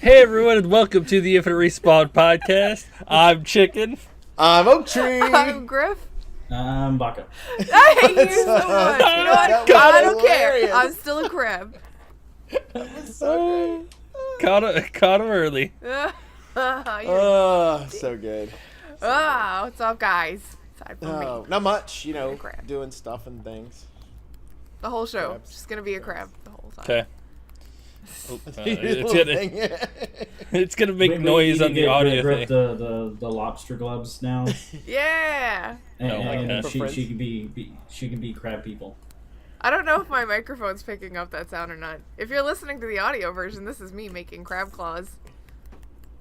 Hey everyone, and welcome to the Infinite Respawn podcast. I'm Chicken. I'm Oak Tree. I'm Griff. I'm Baka. I hate you so much. You know what? I don't hilarious. care. I'm still a crab. That was so Caught him early. so good. What's up, guys? Aside from me, Not much, crab. doing stuff and things. the whole show. Crabs. Just gonna be a crab the whole time. Okay. Little thing. It's gonna make noise on the audio thing. The lobster gloves now, Yeah. and, Oh my and God. she can be crab people. I don't know if my microphone's picking up that sound or not. If you're listening to the audio version, this is me making crab claws.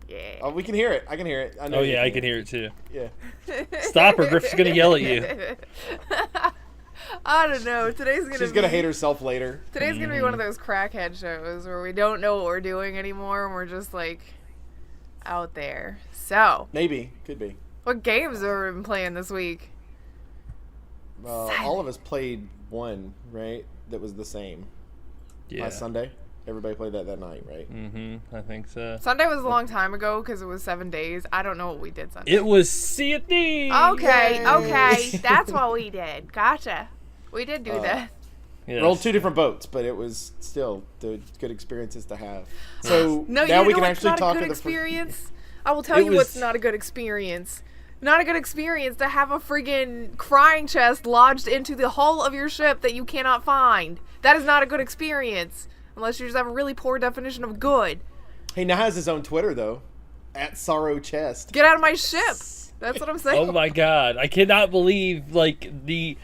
Yeah. Oh, we can hear it. I can hear it. I know Oh you yeah, I can hear it too. Yeah. Stop her, Griff's gonna yell at you. I don't know. She's gonna hate herself later. Today's gonna be one of those crackhead shows where we don't know what we're doing anymore and we're just like out there. So, Maybe. Could be. what games have we been playing this week? All of us played one, right? That was the same. Yeah. Last Sunday. Everybody played that night, right? I think so. Sunday was a long time ago because it was 7 days. I don't know what we did Sunday. It was Sea of Thieves. Okay, Yay. okay. That's what we did. Gotcha. We did do that. Yes. Rolled two different boats, but it was still the good experiences to have. So No, now you we know can what's actually not talk a good to the experience? I will tell It you what's was- not a good experience. Not a good experience to have a friggin' crying chest lodged into the hull of your ship that you cannot find. That is not a good experience. Unless you just have a really poor definition of good. He now has his own Twitter though, at Sorrow Chest. Get out of my ship. That's what I'm saying. Oh my god, I cannot believe the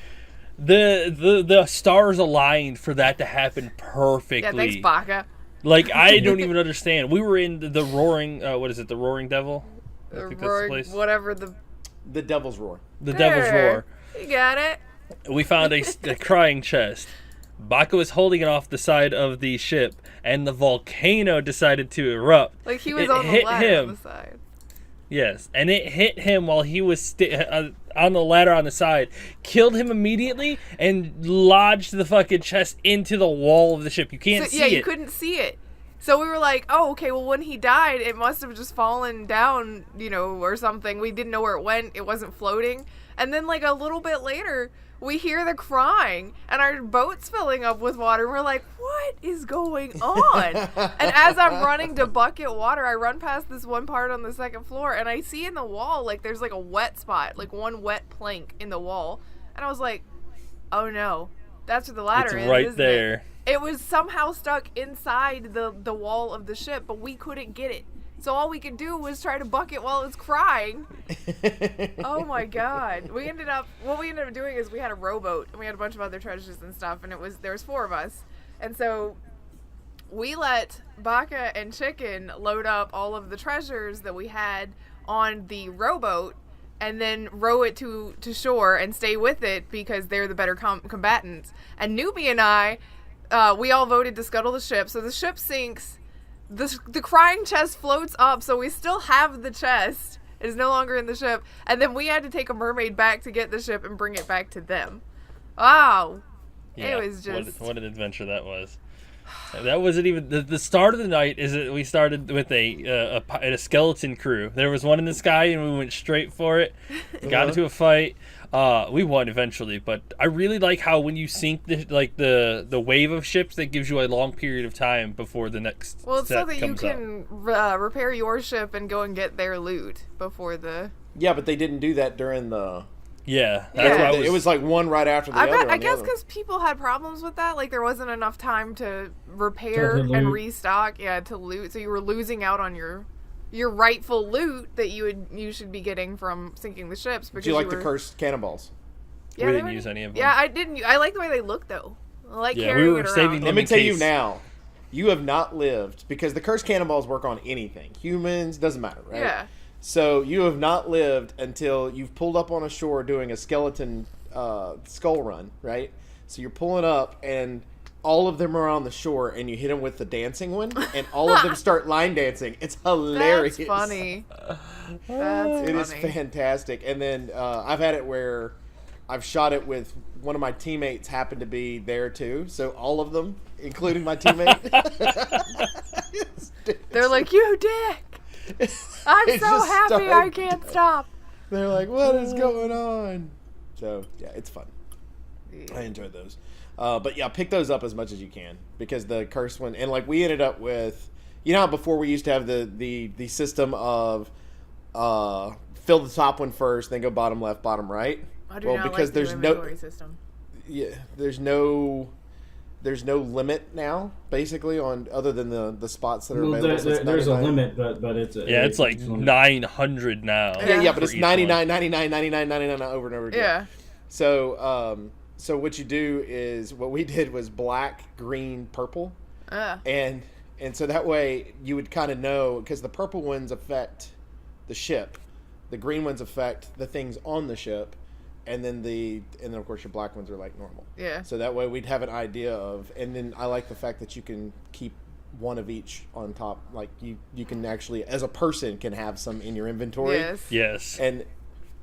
stars aligned for that to happen perfectly. Yeah, thanks, Baka. Like, I don't even understand. We were in the roaring, what is it, the Roaring Devil? I think that's the Roaring, place. whatever the... The Devil's Roar. The Devil's Roar. You got it. We found a crying chest. Baka was holding it off the side of the ship, and the volcano decided to erupt. Like, he was It on the hit ladder him. on the side. Yes, and it hit him while he was on the ladder on the side, killed him immediately, and lodged the fucking chest into the wall of the ship. You can't see Yeah, you it. couldn't see it. So we were like, oh, okay, well, when he died, it must have just fallen down, or something. We didn't know where it went. It wasn't floating. And then, like, a little bit later, we hear the crying, and our boat's filling up with water. We're like, what is going on? And as I'm running to bucket water, I run past this one part on the second floor, and I see in the wall, like, there's, like, a wet spot, like, one wet plank in the wall. And I was like, oh, no. That's where the ladder It's is, right isn't there. It? It was somehow stuck inside the wall of the ship, but we couldn't get it. So all we could do was try to buck it while it's crying. Oh my god. What we ended up doing is we had a rowboat and we had a bunch of other treasures and stuff, and there was 4 of us. And so we let Baka and Chicken load up all of the treasures that we had on the rowboat and then row it to shore and stay with it because they're the better combatants. And Newbie and I, we all voted to scuttle the ship. So the ship sinks. The crying chest floats up, so we still have the chest. It is no longer in the ship. And then we had to take a mermaid back to get the ship and bring it back to them. Wow. Yeah, It was just... what an adventure that was. That wasn't even the start of the night. We started with a skeleton crew. There was one in the sky, and we went straight for it. Got into a fight. We won eventually, but I really like how when you sink the wave of ships, that gives you a long period of time before the next. Well, it's so set that you comes up. can repair your ship and go and get their loot before the... Yeah, but they didn't do that during the... Yeah, Yeah. that's why It was like one right after the I other. bet. I on the guess other. because people had problems with that. Like there wasn't enough time to repair To and loot. restock. Yeah, to loot. So you were losing out on your rightful loot that you should be getting from sinking the ships. Because Do you like were, the cursed cannonballs? Yeah, We they didn't were- use any of them. Yeah, I didn't. I like the way they look though. I like Yeah, we carrying were it around. saving them. Let me in tell you case. now, you have not lived, because the cursed cannonballs work on anything. Humans, doesn't matter, right? Yeah. So you have not lived until you've pulled up on a shore doing a skeleton skull run, right? So you're pulling up and all of them are on the shore and you hit them with the dancing one and all of them start line dancing. It's hilarious. That's funny. That's It is funny. fantastic. And then I've had it where I've shot it with one of my teammates happened to be there too, so all of them, including my teammate. They're like, you dick! I'm They so just happy start I can't stop. They're like, what is going on? So yeah, it's fun. I enjoyed those. But yeah, pick those up as much as you can because the cursed one, and like we ended up with, you know how before we used to have the system of fill the top one first, then go bottom left, bottom right. I do not because like the there's inventory system. Yeah, there's no limit now, basically, on other than the spots that are available. So there's a limit, but it's it's like 900 now. Yeah, but it's for each 99, one. 99, 99, 99 over and over again. Yeah. So what you do is what we did was black, green, purple, and so that way you would kind of know because the purple ones affect the ship, the green ones affect the things on the ship. And then of course your black ones are like normal. Yeah. So that way we'd have an idea of, and then I like the fact that you can keep one of each on top. Like you can actually, as a person, can have some in your inventory. Yes. Yes. And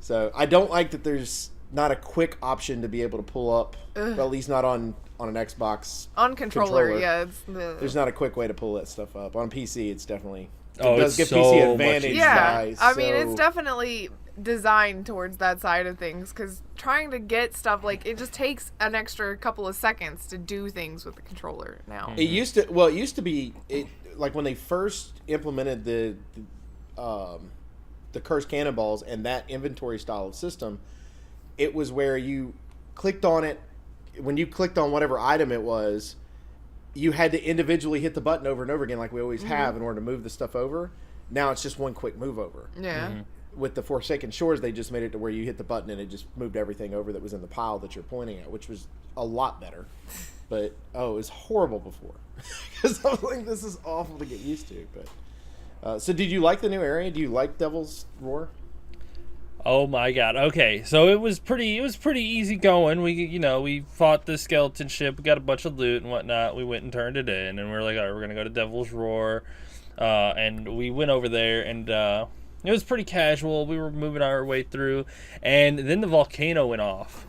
so I don't like that there's not a quick option to be able to pull up, well, at least not on an Xbox. On controller, yeah. There's not a quick way to pull that stuff up. On PC, it's definitely. Oh, it does it's give PC so advantage. much Yeah. By, I mean, it's definitely designed towards that side of things because trying to get stuff like it just takes an extra couple of seconds to do things with the controller now. It used to be like when they first implemented the cursed cannonballs and that inventory style of system, it was where you clicked on it. When you clicked on whatever item it was, you had to individually hit the button over and over again like we always have in order to move the stuff over. Now it's just one quick move over. Yeah. Mm-hmm. With the Forsaken Shores, they just made it to where you hit the button and it just moved everything over that was in the pile that you're pointing at, which was a lot better. But, it was horrible before. Because I was like, this is awful to get used to. But so did you like the new area? Do you like Devil's Roar? Oh my god. Okay, so it was pretty easy going. We fought the skeleton ship, we got a bunch of loot and whatnot. We went and turned it in, and we're like, all right, we're gonna go to Devil's Roar. And we went over there, and it was pretty casual. We were moving our way through, and then the volcano went off.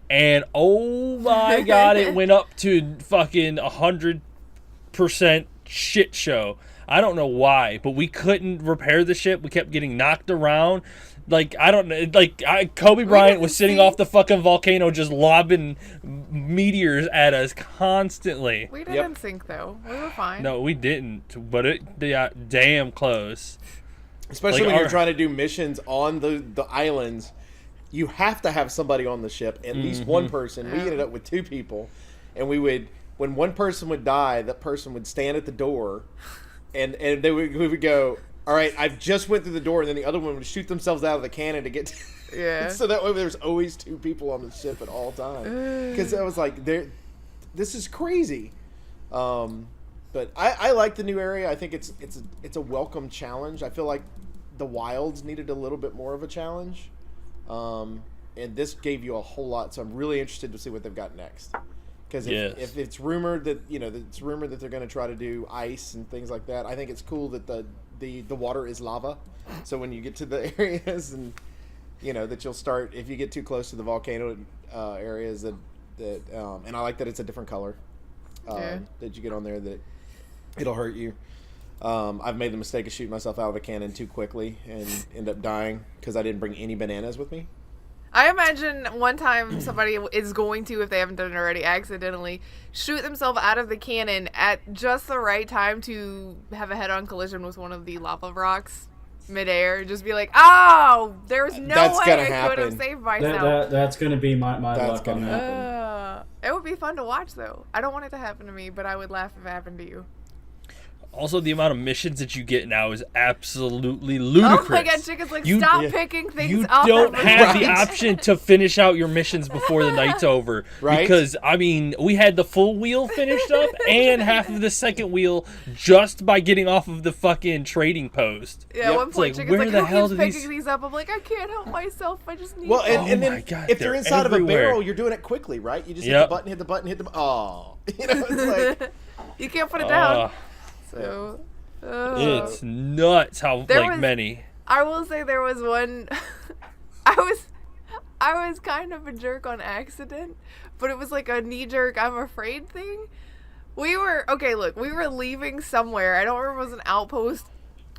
And oh my god, it went up to fucking 100% shit show. I don't know why, but we couldn't repair the ship. We kept getting knocked around. Like, I don't know. Like, Kobe Bryant was sitting off the fucking volcano just lobbing meteors at us constantly. We didn't sink, though. We were fine. No, we didn't. But it got damn close. Especially Like when you're trying to do missions on the islands, you have to have somebody on the ship, at least one person. We ended up with two people, and when one person would die, that person would stand at the door, and we would go, all right, I've just went through the door, and then the other one would shoot themselves out of the cannon to get to Yeah. so that way there's always two people on the ship at all times. Because I was like, this is crazy. But I like the new area. I think it's a welcome challenge. I feel like the wilds needed a little bit more of a challenge, and this gave you a whole lot. So I'm really interested to see what they've got next. Because if it's rumored that they're going to try to do ice and things like that, I think it's cool that the water is lava. So when you get to the areas and that you'll start if you get too close to the volcano areas that and I like that it's a different color that you get on there that it'll hurt you. I've made the mistake of shooting myself out of a cannon too quickly and end up dying because I didn't bring any bananas with me. I imagine one time somebody is going to, if they haven't done it already, accidentally shoot themselves out of the cannon at just the right time to have a head-on collision with one of the lava rocks midair. Just be like, oh, there's no way I could have saved myself. That's going to be my luck on that. happen. It would be fun to watch, though. I don't want it to happen to me, but I would laugh if it happened to you. Also, the amount of missions that you get now is absolutely ludicrous. Oh my god, Chicken's like, stop picking things up. You don't have the option to finish out your missions before the night's over. Right? Because, I mean, we had the full wheel finished up and half of the second wheel just by getting off of the fucking trading post. Yeah, at one point, like, Chicken's where like, the who hell keeps do picking these up? I'm like, I can't help myself. I just need Well, to. and then my God, if they're they're inside everywhere. of a barrel, you're doing it quickly, right? You just hit the button, hit the oh, it's like You can't put it down. So... it's nuts how many. many. I will say there was one. I was kind of a jerk on accident, but it was like a knee-jerk I'm afraid thing. We were leaving somewhere. I don't remember if it was an outpost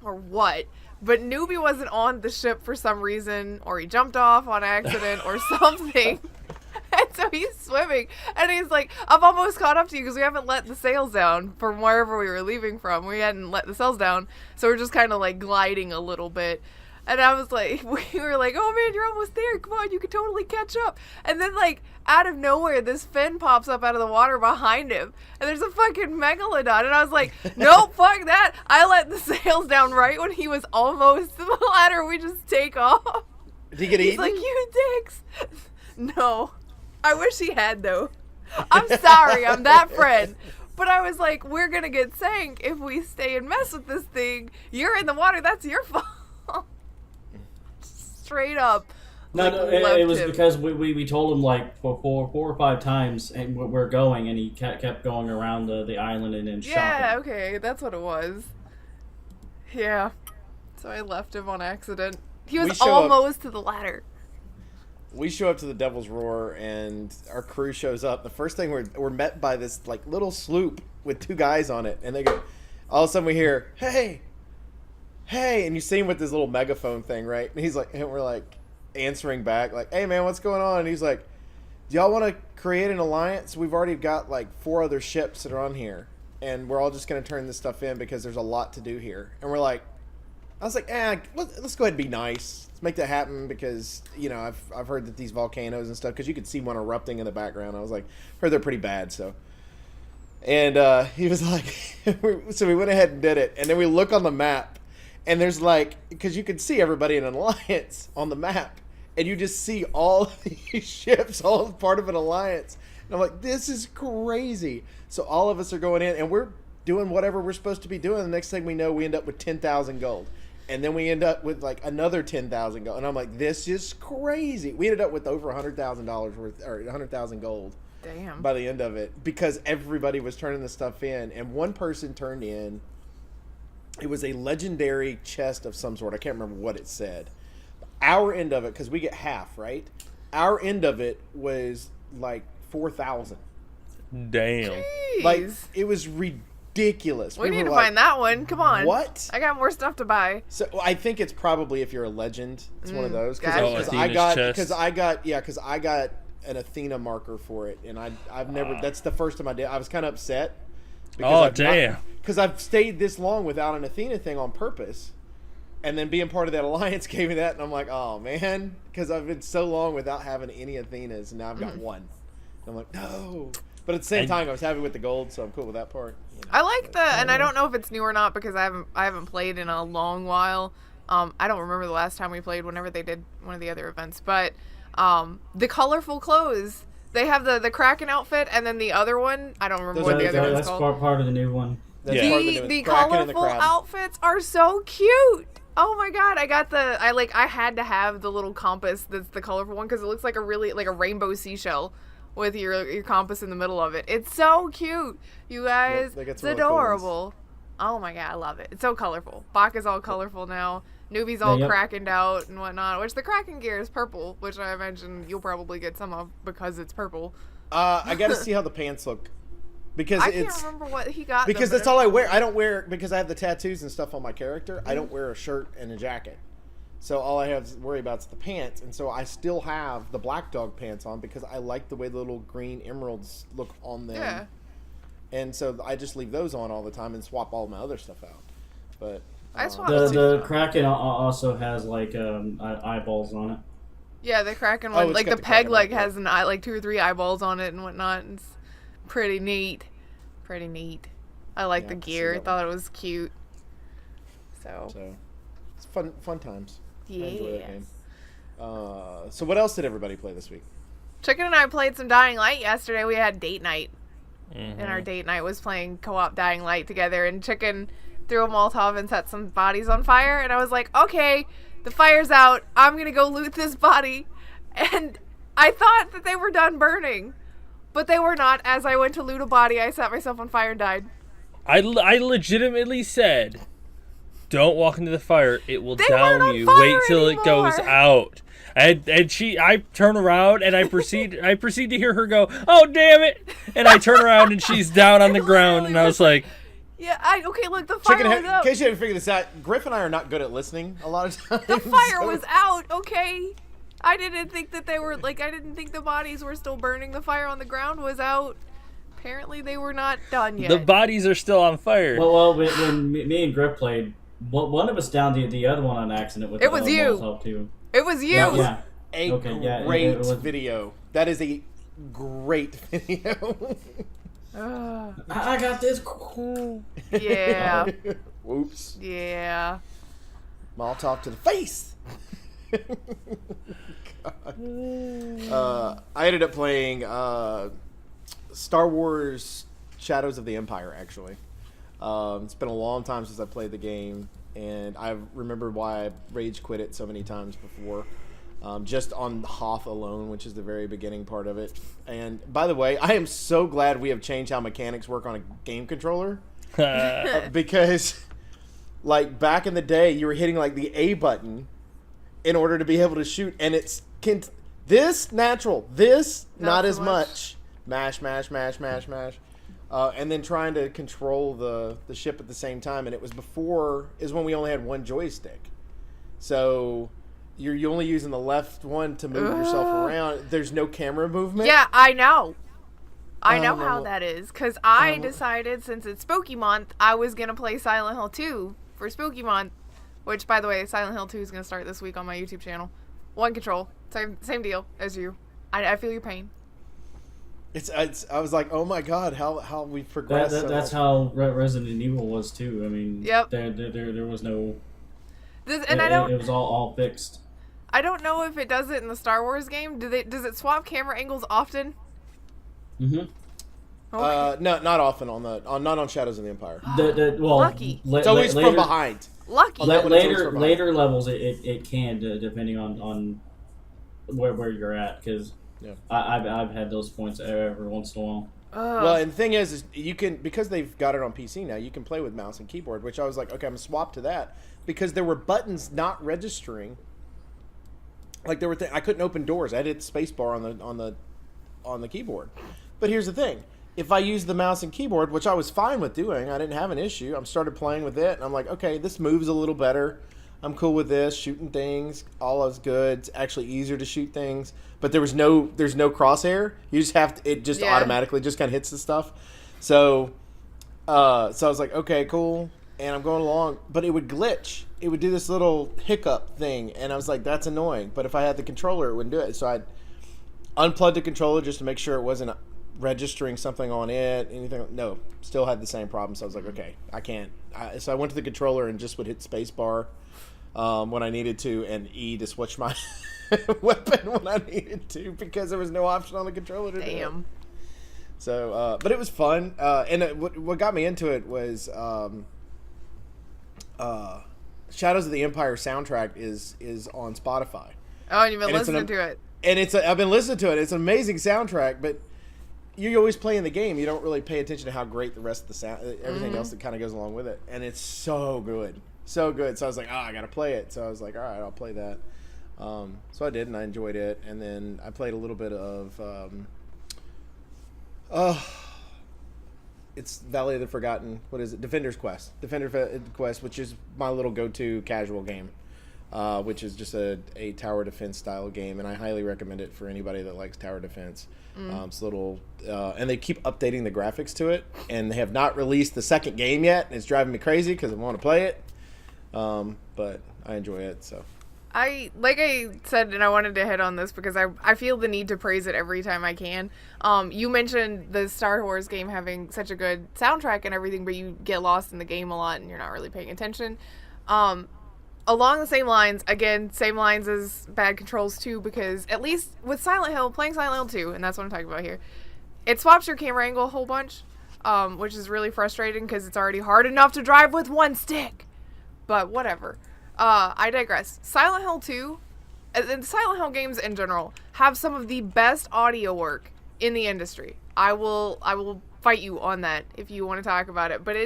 or what, but Newbie wasn't on the ship for some reason, or he jumped off on accident or something. And so he's swimming, and he's like, I'm almost caught up to you because we haven't let the sails down from wherever we were leaving from. We hadn't let the sails down, so we're just kind of like gliding a little bit. And I was like, we were like, oh man, you're almost there. Come on, you can totally catch up. And then like out of nowhere, this fin pops up out of the water behind him. And there's a fucking megalodon. And I was like, nope, fuck that. I let the sails down right when he was almost to the ladder. We just take off. Did he get He's eaten? like, you dicks. No. I wish he had though. I'm sorry, I'm that friend. But I was like, we're going to get sank if we stay and mess with this thing. You're in the water. That's your fault. Straight up. No, it was because we told him like for four or five times and we're going, and he kept going around the island and then Yeah, shopping. okay, that's what it was. Yeah. So I left him on accident. He was almost to the ladder. We show up to the Devil's Roar, and our crew shows up. The first thing we're met by this like little sloop with two guys on it, and they go. All of a sudden, we hear, "Hey, hey!" And you see him with this little megaphone thing, right? And he's like, and we're like answering back, like, "Hey, man, what's going on?" And he's like, "Do y'all want to create an alliance? We've already got like 4 other ships that are on here, and we're all just gonna turn this stuff in because there's a lot to do here." And we're like, I was like, let's go ahead and be nice. Let's make that happen because, you know, I've heard that these volcanoes and stuff, because you could see one erupting in the background. I was like, heard they're pretty bad, so. And he was like, so we went ahead and did it. And then we look on the map, and there's like, because you can see everybody in an alliance on the map, and you just see all of these ships, all part of an alliance. And I'm like, this is crazy. So all of us are going in, and we're doing whatever we're supposed to be doing. The next thing we know, we end up with 10,000 gold. And then we end up with like another 10,000 gold. And I'm like, this is crazy. We ended up with over $100,000 worth, or 100,000 gold. Damn. By the end of it, because everybody was turning the stuff in, and one person turned in. It was a legendary chest of some sort. I can't remember what it said. Our end of it, because we get half, right? Our end of it was like 4,000. Damn. Jeez. Like, it was ridiculous. We need were to like, find that one. Come on. What? I got more stuff to buy. So I think it's probably if you're a legend, it's one of those. Gotcha. Because I got an Athena marker for it, and I've never. That's the first time I did. I was kind of upset. Damn. Because I've stayed this long without an Athena thing on purpose, and then being part of that alliance gave me that, and I'm like, oh man, because I've been so long without having any Athenas, and now I've got one. And I'm like, no. But at the same time, I was happy with the gold, so I'm cool with that part. You know. I like and I don't know if it's new or not because I haven't played in a long while. I don't remember the last time we played. Whenever they did one of the other events, but the colorful clothes. They have the Kraken outfit, and then the other one. I don't remember what the other one's That's called. part of the new one. That's part of the The Kraken and the colorful crab. outfits are so cute. Oh my god, I had to have the little compass that's the colorful one because it looks like a rainbow seashell with your compass in the middle of it. It's so cute, you guys. they got It's some really cool ones. adorable. Oh my god, I love it. It's so colorful. Baka's all colorful now. Newbie's all crackened out and whatnot. Which the Kraken gear is purple, which I imagine you'll probably get some of because it's purple. I got to see how the pants look. Because I can't remember what he got. Because though, that's all I wear. I don't wear, because I have the tattoos and stuff on my character, I don't wear a shirt and a jacket. So all I have to worry about is the pants. And so I still have the Black Dog pants on because I like the way the little green emeralds look on them. Yeah. And so I just leave those on all the time and swap all my other stuff out. But I swap The Kraken also has like eyeballs on it. Yeah, the Kraken Oh, one, it's like got the the peg Kraken leg on it. has an eye, like 2 or 3 eyeballs on it and whatnot. It's pretty neat. Pretty neat. I like Yeah, the I can see gear. I that thought it was cute. So it's fun times. I enjoy that game. yes. So what else did everybody play this week? Chicken and I played some Dying Light yesterday. We had date night, Mm-hmm. and our date night was playing co-op Dying Light together. And Chicken threw a Molotov and set some bodies on fire. And I was like, okay, the fire's out. I'm gonna go loot this body. And I thought that they were done burning, but they were not. As I went to loot a body, I set myself on fire and died. I legitimately said, don't walk into the fire. It will They weren't down on you. fire Wait till it goes anymore. out. And I turn around and I proceed to hear her go, "Oh damn it!" And I turn around and she's down on the ground, and I was like, Yeah, okay, look, the fire was out. In case you haven't figured this out, Griff and I are not good at listening a lot of times. The fire was out, okay? I didn't think that they were, like, I didn't think the bodies were still burning. The fire on the ground was out. Apparently they were not done yet. The bodies are still on fire. Well, when me and Griff played, one of us downed the other one on accident with it was you. Too. It was you. Yeah. A great video. That is a great video. I got this. Yeah. Whoops. Yeah. Molotov to the face. I ended up playing Star Wars Shadows of the Empire, actually. It's been a long time since I played the game, and I remember why I rage quit it so many times before. Just on Hoth alone, which is the very beginning part of it. And by the way, I am so glad we have changed how mechanics work on a game controller. Because, like, back in the day, you were hitting, like, the A button in order to be able to shoot. And it's this natural, this not as much. Mash, mash, mash, mash, mash. And then trying to control the ship at the same time. And it was when we only had one joystick. So you're only using the left one to move yourself around. There's no camera movement. Yeah, I know. I know how that is. Because I decided, since it's Spooky Month, I was going to play Silent Hill 2 for Spooky Month. Which, by the way, Silent Hill 2 is going to start this week on my YouTube channel. One control. Same deal as you. I feel your pain. I was like, oh my god, how we progressed. That's how Resident Evil was too. I mean, yep. There was no. It was all fixed. I don't know if it does it in the Star Wars game. Does it swap camera angles often? Mm-hmm. Okay. No, not often not on Shadows of the Empire. Lucky. It's always from behind. Lucky. Later levels, it can depending on where you're at, because I've had those points every once in a while. Well, and the thing is you can, because they've got it on PC now, you can play with mouse and keyboard, which I was like, okay, I'm gonna swap to that, because there were buttons not registering. Like there were I couldn't open doors. I had hit the space bar on the keyboard. But here's the thing: if I use the mouse and keyboard, which I was fine with doing, I didn't have an issue. I started playing with it, and I'm like, okay, this moves a little better. I'm cool with this. Shooting things, all is good. It's actually easier to shoot things. But there's no crosshair. You just have to. It just automatically just kind of hits the stuff. So I was like, okay, cool. And I'm going along, but it would glitch. It would do this little hiccup thing, and I was like, that's annoying. But if I had the controller, it wouldn't do it. So I unplugged the controller just to make sure it wasn't registering something on it. Anything? No, still had the same problem. So I was like, okay, I can't. So I went to the controller and just would hit space bar when I needed to, and E to switch my weapon when I needed to, because there was no option on the controller to do it. So, but it was fun. And what got me into it was Shadows of the Empire soundtrack is on Spotify. Oh, and you've been listening to it. And I've been listening to it. It's an amazing soundtrack, but you're always playing the game. You don't really pay attention to how great the rest of the sound, everything else that kind of goes along with it. And it's so good. So good. So I was like, I got to play it. So I was like, all right, I'll play that. So I did, and I enjoyed it. And then I played a little bit of it's Valley of the Forgotten. What is it? Defender's Quest, which is my little go-to casual game, which is just a tower defense style game, and I highly recommend it for anybody that likes tower defense. It's a little, and they keep updating the graphics to it, and they have not released the second game yet, and it's driving me crazy because I want to play it, but I enjoy it. So like I said, and I wanted to hit on this because I feel the need to praise it every time I can. You mentioned the Star Wars game having such a good soundtrack and everything, but you get lost in the game a lot and you're not really paying attention. Along the same lines, again, same lines as Bad Controls 2, because at least with Silent Hill, playing Silent Hill 2, and that's what I'm talking about here, it swaps your camera angle a whole bunch, which is really frustrating because it's already hard enough to drive with one stick. But whatever. I digress. Silent Hill 2, and Silent Hill games in general, have some of the best audio work in the industry. I will fight you on that if you want to talk about it. But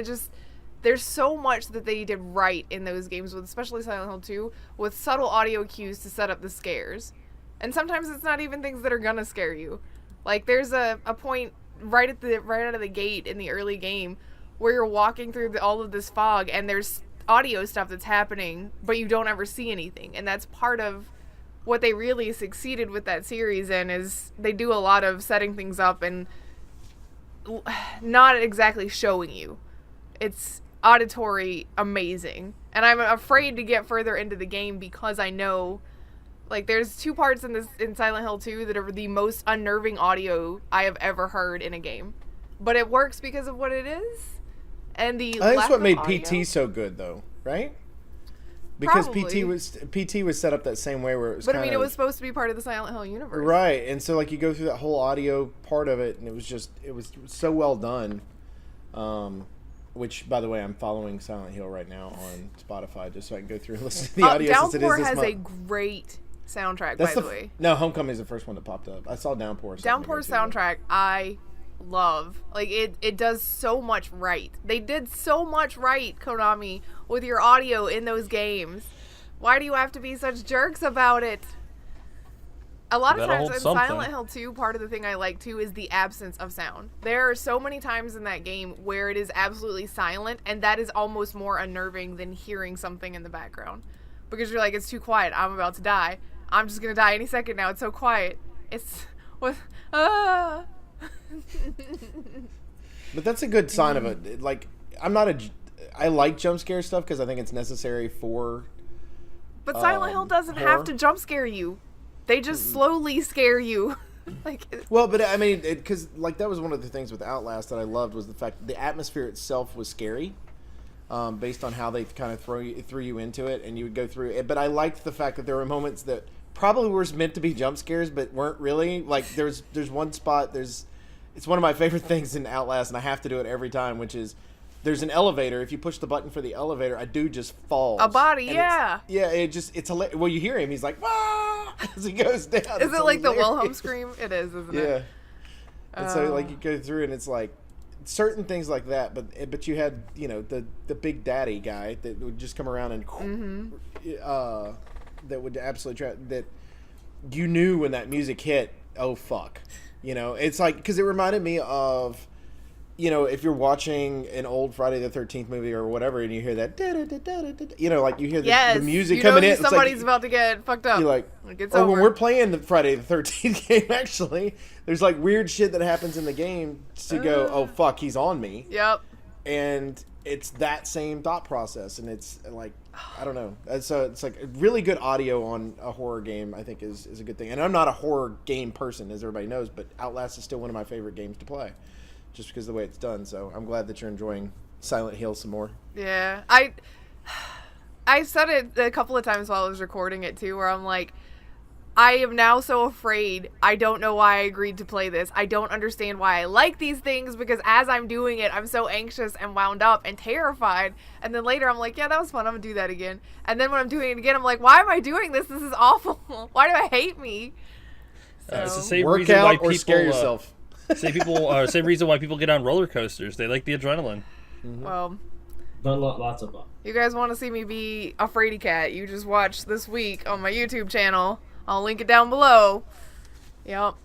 there's so much that they did right in those games, with especially Silent Hill 2, with subtle audio cues to set up the scares. And sometimes it's not even things that are gonna scare you. Like, there's a point right out of the gate in the early game where you're walking through all of this fog, and there's audio stuff that's happening, but you don't ever see anything. And that's part of what they really succeeded with that series in, is they do a lot of setting things up and not exactly showing you. It's auditory amazing. And I'm afraid to get further into the game because I know, like, there's 2 parts in Silent Hill 2 that are the most unnerving audio I have ever heard in a game. But it works because of what it is. And the I think that's what made audio. PT so good, though, right? Because Probably. PT was set up that same way where it was. But I mean, it was supposed to be part of the Silent Hill universe, right, and so like you go through that whole audio part of it, and it was so well done. Which, by the way, I'm following Silent Hill right now on Spotify just so I can go through and listen to the audio. Since it is Downpour this has month. a great soundtrack, That's by the way. No, Homecoming is the first one that popped up. I saw Downpour. Downpour's soundtrack, I love. Like, it does so much right. They did so much right, Konami, with your audio in those games. Why do you have to be such jerks about it? A lot of times in Silent Hill 2, part of the thing I like too is the absence of sound. There are so many times in that game where it is absolutely silent, and that is almost more unnerving than hearing something in the background. Because you're like, it's too quiet, I'm about to die. I'm just gonna die any second now, it's so quiet. It's... what? Ah... But that's a good sign of it. Like, I like jump scare stuff because I think it's necessary for. But Silent Hill doesn't horror. have to jump scare you. They just slowly scare you. Like, well, but I mean, because like that was one of the things with Outlast that I loved was the fact that the atmosphere itself was scary, based on how they kind of threw you into it, and you would go through it. But I liked the fact that there were moments that probably were meant to be jump scares, but weren't really. Like there's one spot. It's one of my favorite things in Outlast, and I have to do it every time, which is there's an elevator. If you push the button for the elevator, a dude just falls. a body, And yeah. It's hilarious. Well, you hear him. He's like, "Wah!" as he goes down. Is it like the Wilhelm scream? It is, isn't it? Yeah. And so like you go through, and it's like certain things like that. But you had the Big Daddy guy that would just come around and that would absolutely that you knew when that music hit. Oh fuck. It's like, because it reminded me of, if you're watching an old Friday the 13th movie or whatever, and you hear that, like you hear the music coming in. Somebody's about to get fucked up. You're like, it's or over. when we're playing the Friday the 13th game, actually, there's like weird shit that happens in the game to go, oh fuck, he's on me. Yep. And it's that same thought process, and it's like, I don't know. So it's like really good audio on a horror game, I think is a good thing. And I'm not a horror game person, as everybody knows, but Outlast is still one of my favorite games to play, just because of the way it's done. So I'm glad that you're enjoying Silent Hill some more. Yeah. I said it a couple of times while I was recording it too, where I'm like, I am now so afraid. I don't know why I agreed to play this. I don't understand why I like these things, because as I'm doing it, I'm so anxious and wound up and terrified. And then later I'm like, yeah, that was fun. I'm going to do that again. And then when I'm doing it again, I'm like, why am I doing this? This is awful. Why do I hate me? It's the same Work reason out why or people scare yourself. same reason why people get on roller coasters. They like the adrenaline. Mm-hmm. Well, But lots of fun. you guys want to see me be a fraidy cat, you just watch this week on my YouTube channel. I'll link it down below. Yep.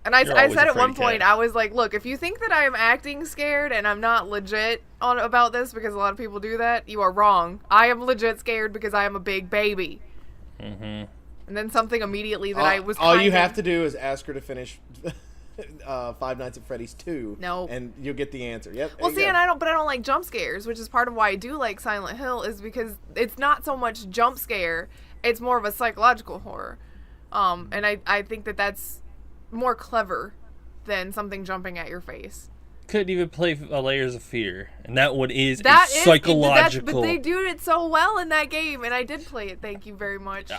And I always said a at one fraidy point, cat. I was like, look, if you think that I am acting scared and I'm not legit about this, because a lot of people do that, you are wrong. I am legit scared because I am a big baby. Mm-hmm. And then something immediately that I was all you kind have to do is ask her to finish Five Nights at Freddy's 2. No. And you'll get the answer. Yep. Well, there see, you go. and I don't like jump scares, which is part of why I do like Silent Hill, is because it's not so much jump scare, it's more of a psychological horror. And I think that that's more clever than something jumping at your face. Couldn't even play Layers of Fear, and that one is psychological. But they do it so well in that game, and I did play it. Thank you very much.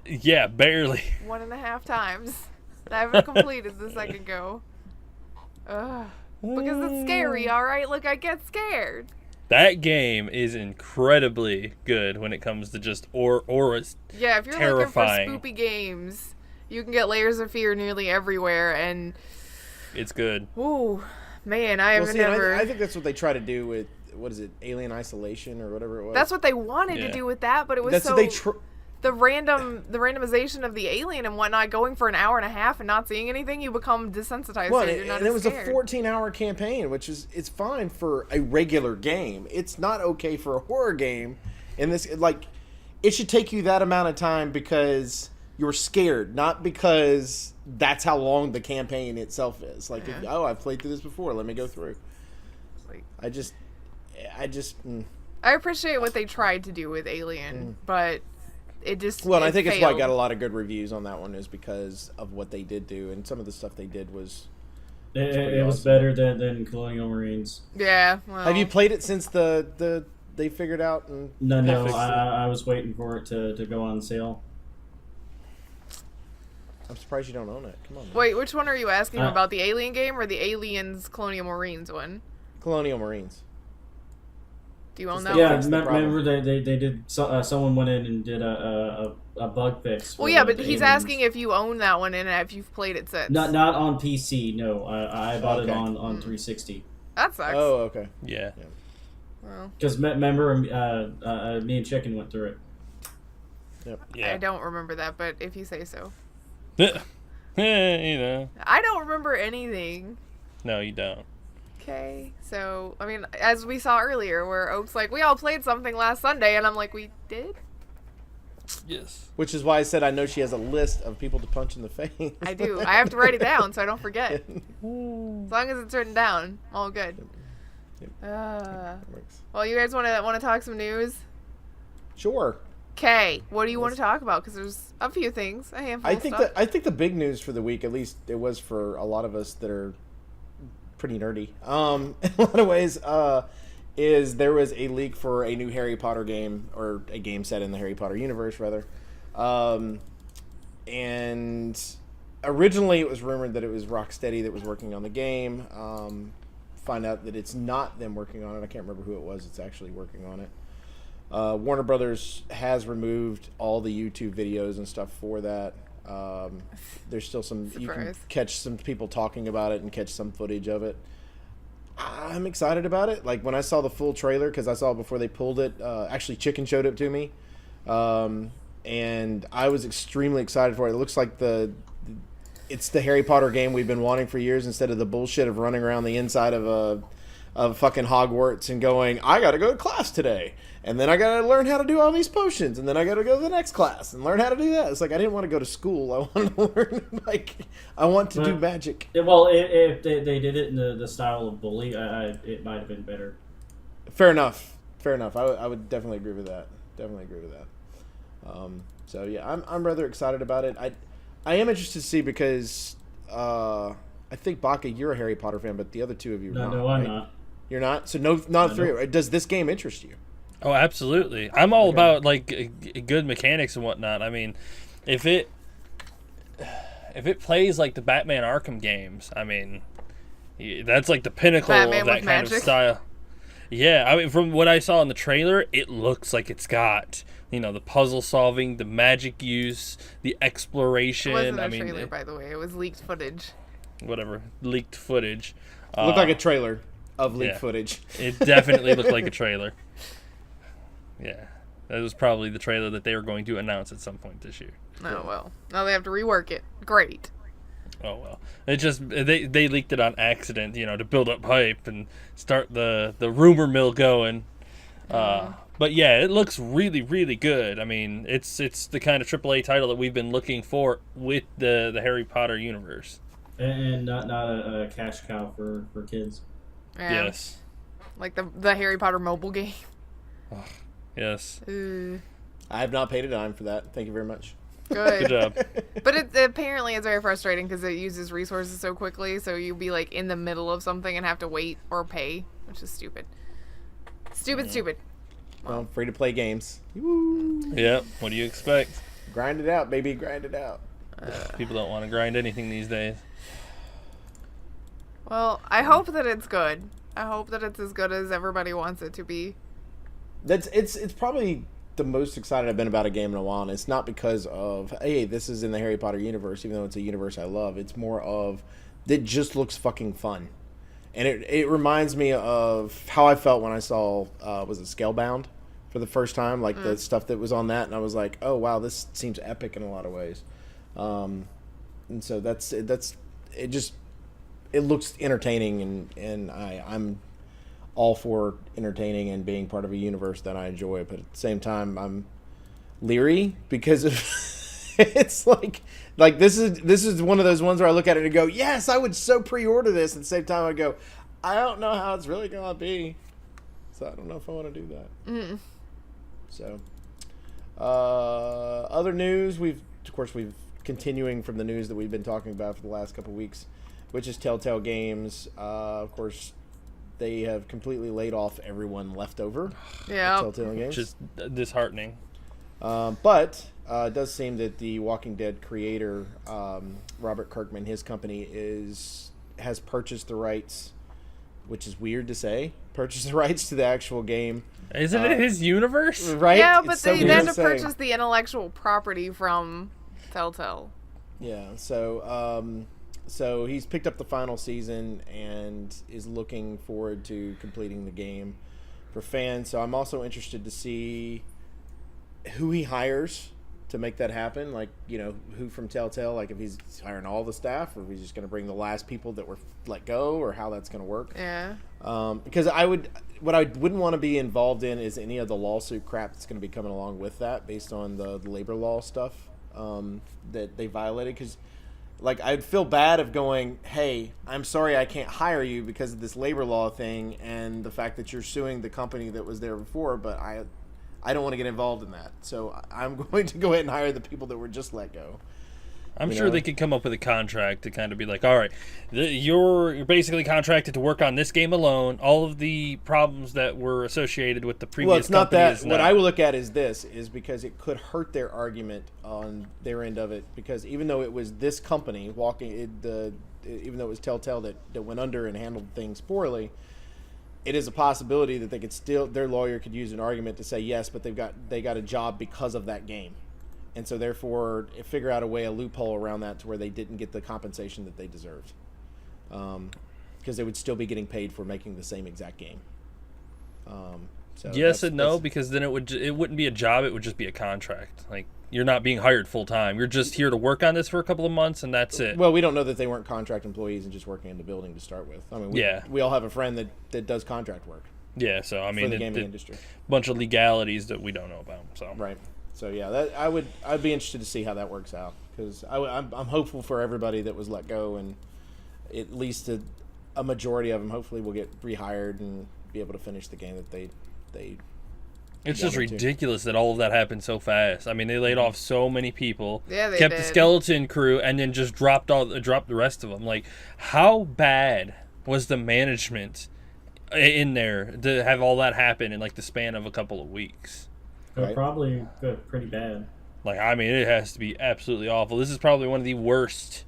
Yeah, barely. 1.5 times. I haven't completed the second go. Ugh. Because it's scary, alright? Look, I get scared. That game is incredibly good when it comes to just auras. Yeah, if you're terrifying. looking for spoopy games, you can get Layers of Fear nearly everywhere, and It's good. ooh, man, I have Well, see, never. I think that's what they try to do what is it, Alien Isolation or whatever it was. That's what they wanted to do with that, but it was That's so what they the randomization of the alien and whatnot, going for an hour and a half and not seeing anything, you become desensitized. Well, so you're not and it was scared. a 14-hour campaign, which is it's fine for a regular game. It's not okay for a horror game. And this, like, it should take you that amount of time because you're scared, not because that's how long the campaign itself is. Like, I've played through this before. Let me go through. Like, I just. I appreciate what they tried to do with Alien, but it just Well, I think failed. it's why I got a lot of good reviews on that one is because of what they did do, and some of the stuff they did was. It was better than Colonial Marines. Yeah. Well, Have you played it since they figured out? And No, I was waiting for it to go on sale. I'm surprised you don't own it. Come on, man. Wait, which one are you asking about? The Alien game or the Aliens Colonial Marines one? Colonial Marines. Do you own that Yeah, one? remember they did. Someone went in and did a bug fix. Well, yeah, but he's asking if you own that one and if you've played it since. Not on PC. No, I bought it on 360. That sucks. Oh, okay. Yeah. Well, Because remember, me and Chicken went through it. Yep. Yeah. I don't remember that, but if you say so. You know. I don't remember anything. No, you don't. Okay, so, I mean, as we saw earlier, where Oak's like, we all played something last Sunday, and I'm like, we did? Yes. Which is why I said I know she has a list of people to punch in the face. I do. I have to write it down so I don't forget. As long as it's written down, all good. Yep. Works. Well, you guys want to talk some news? Sure. Okay, what do you want to talk about? Because there's a few things, a handful of stuff. I think the big news for the week, at least it was for a lot of us that are pretty nerdy, in a lot of ways, is there was a leak for a new Harry Potter game, or a game set in the Harry Potter universe, rather. And originally it was rumored that it was Rocksteady that was working on the game. Find out that it's not them working on it. I can't remember who it was that's actually working on it. Warner Brothers has removed all the YouTube videos and stuff for that. There's still some you can catch some people talking about it and catch some footage of it. I'm excited about it. Like when I saw the full trailer, because I saw it before they pulled it, actually Chicken showed it to me, and I was extremely excited for it. It looks like it's the Harry Potter game we've been wanting for years, instead of the bullshit of running around the inside of fucking Hogwarts and going, I gotta go to class today, and then I gotta learn how to do all these potions, and then I gotta go to the next class and learn how to do that. It's like I didn't want to go to school. I wanted to learn, I want to do magic. Well, if they did it in the style of Bully, it might have been better. Fair enough. I would definitely agree with that. So yeah, I'm rather excited about it. I am interested to see because I think Baka, you're a Harry Potter fan, but the other two of you are not. No, I'm right? not. You're not? So not three. Does this game interest you? Oh, absolutely. I'm all about like good mechanics and whatnot. I mean, if it plays like the Batman Arkham games, I mean, that's like the pinnacle Batman of that with kind magic. of style. Yeah, I mean, from what I saw in the trailer, it looks like it's got, you know, the puzzle solving, the magic use, the exploration. It wasn't a I mean, trailer, by the way. It was leaked footage. Whatever, leaked footage. Looked like a trailer of leaked footage. It definitely looked like a trailer. Yeah, that was probably the trailer that they were going to announce at some point this year. Oh, well. Now they have to rework it. Great. Oh well, it just they leaked it on accident, you know, to build up hype and start the rumor mill going. But yeah, it looks really really good. I mean, it's the kind of AAA title that we've been looking for with the Harry Potter universe. And not a cash cow for kids. Yeah. Yes. Like the Harry Potter mobile game. Yes. I have not paid a dime for that. Thank you very much. Good. Good job. But apparently it's very frustrating because it uses resources so quickly, so you'll be like in the middle of something and have to wait or pay, which is stupid. Stupid. Well, free to play games. Yep. What do you expect? Grind it out, baby. Grind it out. People don't want to grind anything these days. Well, I hope that it's good. I hope that it's as good as everybody wants it to be. It's probably the most excited I've been about a game in a while, and it's not because of, hey, this is in the Harry Potter universe, even though it's a universe I love. It's more of, it just looks fucking fun. and it reminds me of how I felt when I saw was it Scalebound for the first time, like the stuff that was on that, and I was like, oh wow, this seems epic in a lot of ways. And so it looks entertaining, and I'm all for entertaining and being part of a universe that I enjoy, but at the same time I'm leery because of it's like this is one of those ones where I look at it and go, yes, I would so pre-order this. At the same time I go, I don't know how it's really gonna be, so I don't know if I want to do that. So other news, we've continuing from the news that we've been talking about for the last couple of weeks, which is Telltale Games. Of course, they have completely laid off everyone left over. Yeah. Telltale Games. Just disheartening. But it does seem that the Walking Dead creator, Robert Kirkman, his company has purchased the rights, which is weird to say, purchased the rights to the actual game. Isn't it his universe? Right? Yeah, but It's so they weird had to say. purchase the intellectual property from Telltale. Yeah, so he's picked up the final season and is looking forward to completing the game for fans. So I'm also interested to see who he hires to make that happen. Like, who from Telltale, like if he's hiring all the staff or if he's just going to bring the last people that were let go, or how that's going to work. Yeah. Because what I wouldn't want to be involved in is any of the lawsuit crap that's going to be coming along with that based on the labor law stuff that they violated. Because like, I'd feel bad of going, hey, I'm sorry I can't hire you because of this labor law thing and the fact that you're suing the company that was there before, but I don't want to get involved in that. So I'm going to go ahead and hire the people that were just let go. I'm sure they could come up with a contract to kind of be like, all right, you're basically contracted to work on this game alone. All of the problems that were associated with the previous well, it's not company that. is What not. I would look at is because it could hurt their argument on their end of it. Because even though it was this company even though it was Telltale that went under and handled things poorly, it is a possibility that they could their lawyer could use an argument to say yes, but they got a job because of that game. And so, therefore, figure out a loophole around that to where they didn't get the compensation that they deserved, because they would still be getting paid for making the same exact game. So yes and no, because then it wouldn't be a job; it would just be a contract. Like, you're not being hired full time; you're just here to work on this for a couple of months, and that's it. Well, we don't know that they weren't contract employees and just working in the building to start with. I mean, we all have a friend that does contract work. Yeah, so I mean, for the gaming industry, bunch of legalities that we don't know about. So right. So yeah, I'd be interested to see how that works out, because I'm hopeful for everybody that was let go, and at least a majority of them hopefully will get rehired and be able to finish the game that they. It's just ridiculous that all of that happened so fast. I mean, they laid off so many people, Yeah, they kept did. the skeleton crew, and then just dropped the rest of them. Like, how bad was the management in there to have all that happen in like the span of a couple of weeks? Right. Probably pretty bad. Like, I mean, it has to be absolutely awful. This is probably one of the worst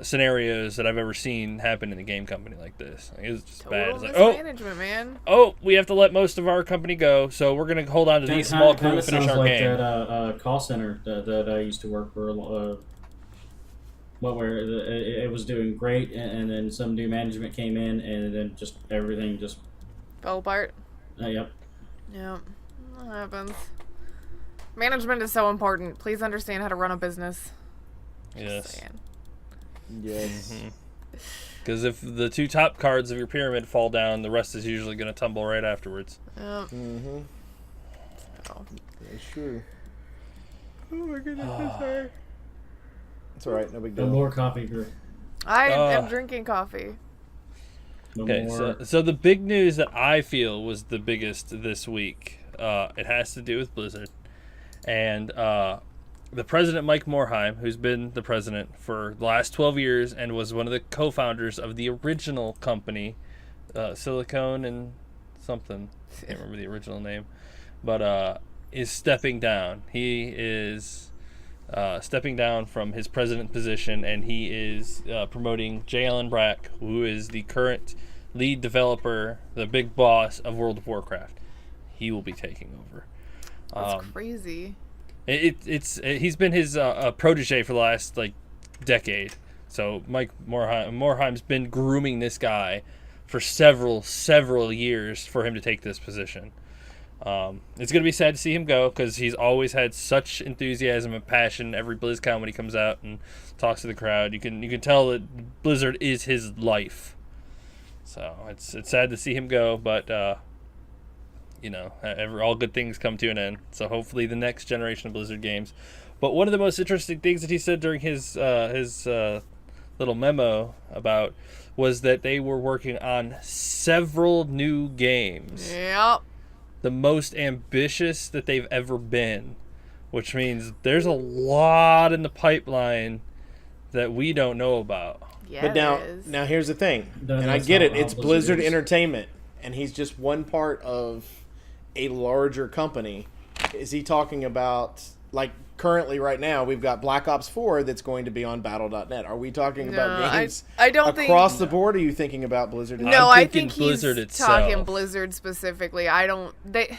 scenarios that I've ever seen happen in a game company like this. Like, it's just bad. Total It's like, mismanagement, man. we have to let most of our company go, so we're going to hold on to these small crew and finish sounds our like game. that call center that I used to work for. Where it was doing great, and then some new management came in, and then just everything just Fell apart. yep. Yeah. That happens. Management is so important. Please understand how to run a business. Just Yes. saying. Yes. Because if the two top cards of your pyramid fall down, the rest is usually going to tumble right afterwards. Yeah. Mm-hmm. So. That's true. Oh my goodness, I'm sorry. It's all right, no big No deal. more coffee group. I am drinking coffee. No Okay, more. so the big news that I feel was the biggest this week, it has to do with Blizzard. And the president, Mike Morhaime, who's been the president for the last 12 years and was one of the co-founders of the original company, Silicon and something. I can't remember the original name. But is stepping down. He is stepping down from his president position, and he is promoting J. Allen Brack, who is the current lead developer, the big boss of World of Warcraft. He will be taking over. That's crazy. He's been his protege for the last decade. So Mike Morheime's been grooming this guy for several years for him to take this position. It's going to be sad to see him go because he's always had such enthusiasm and passion every BlizzCon when he comes out and talks to the crowd. You can tell that Blizzard is his life. So it's sad to see him go, but all good things come to an end. So hopefully the next generation of Blizzard games. But one of the most interesting things that he said during his little memo about was that they were working on several new games. Yep. The most ambitious that they've ever been, which means there's a lot in the pipeline that we don't know about. Yeah, but now here's the thing, and I get it. It's Blizzard Entertainment, and he's just one part of a larger company. Is he talking about, like, currently right now we've got Black Ops 4 that's going to be on Battle.net? Are we talking about games I don't across the board? Are you thinking about Blizzard? No, I think Blizzard he's itself. talking Blizzard specifically. I don't. They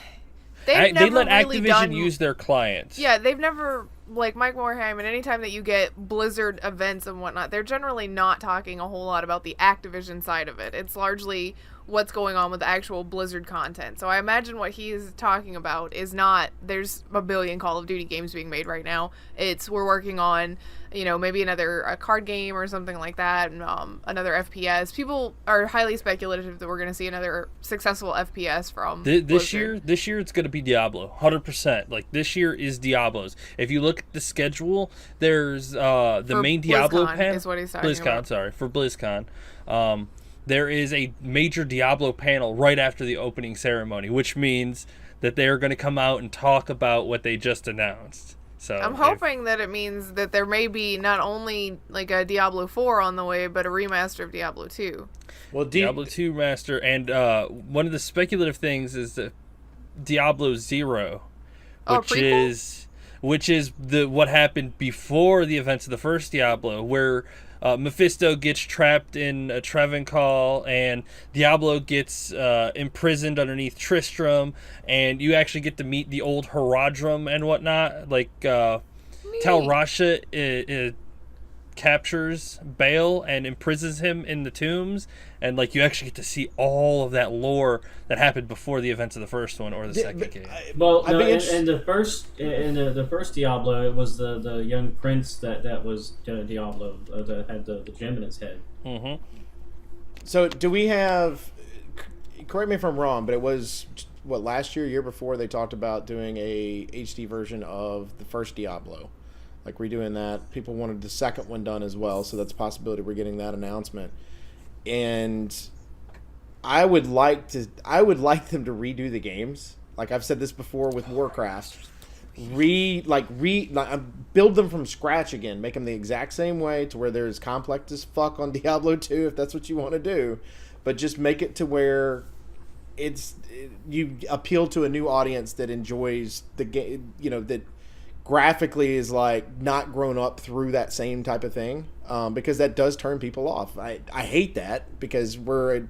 let really Activision use their clients. Yeah, they've never, like Mike Morhaime, and anytime that you get Blizzard events and whatnot, they're generally not talking a whole lot about the Activision side of it. It's largely what's going on with the actual Blizzard content. So I imagine what he's talking about is not, there's a billion Call of Duty games being made right now. It's, we're working on, maybe a card game or something like that, and another FPS. People are highly speculative that we're going to see another successful FPS from this year. This year it's going to be Diablo, 100%. Like, this year is Diablo's. If you look at the schedule, there's the main Diablo panel. Is what he's talking about. For BlizzCon. There is a major Diablo panel right after the opening ceremony, which means that they're going to come out and talk about what they just announced. So I'm hoping that it means that there may be not only like a Diablo 4 on the way, but a remaster of Diablo 2. Well, Diablo 2 master, and one of the speculative things is that Diablo 0, which is what happened before the events of the first Diablo, where Mephisto gets trapped in Travancore, and Diablo gets imprisoned underneath Tristram, and you actually get to meet the old Herodrum and whatnot. Like, Tal Rasha captures Baal and imprisons him in the tombs, and like you actually get to see all of that lore that happened before the events of the first one or the second game. Well, no, in the first Diablo, it was the young prince that was Diablo that had the gem in his head. Mm-hmm. So do we have? Correct me if I'm wrong, but it was last year before they talked about doing a HD version of the first Diablo, like redoing that. People wanted the second one done as well, so that's a possibility we're getting that announcement. And I would like them to redo the games. Like I've said this before with Warcraft, build them from scratch again, make them the exact same way to where they're as complex as fuck on Diablo 2 if that's what you want to do, but just make it to where you appeal to a new audience that enjoys the game, that graphically is like not grown up through that same type of thing, because that does turn people off. I hate that because we're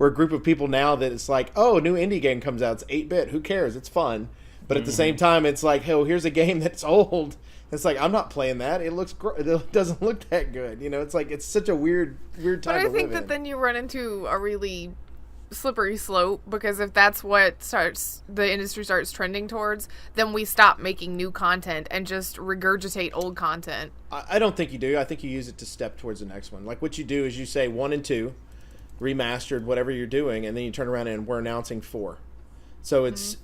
a group of people now that it's like, oh, a new indie game comes out, it's 8-bit, who cares, it's fun. But at the same time, it's like, oh, here's a game that's old. It's like, I'm not playing that. It doesn't look that good. It's like, it's such a weird time to live in. But I think that then you run into a really slippery slope, because if that's what the industry starts trending towards, then we stop making new content and just regurgitate old content. I don't think you do. I think you use it to step towards the next one. Like what you do is you say 1 and 2, remastered, whatever you're doing, and then you turn around and we're announcing 4. So it's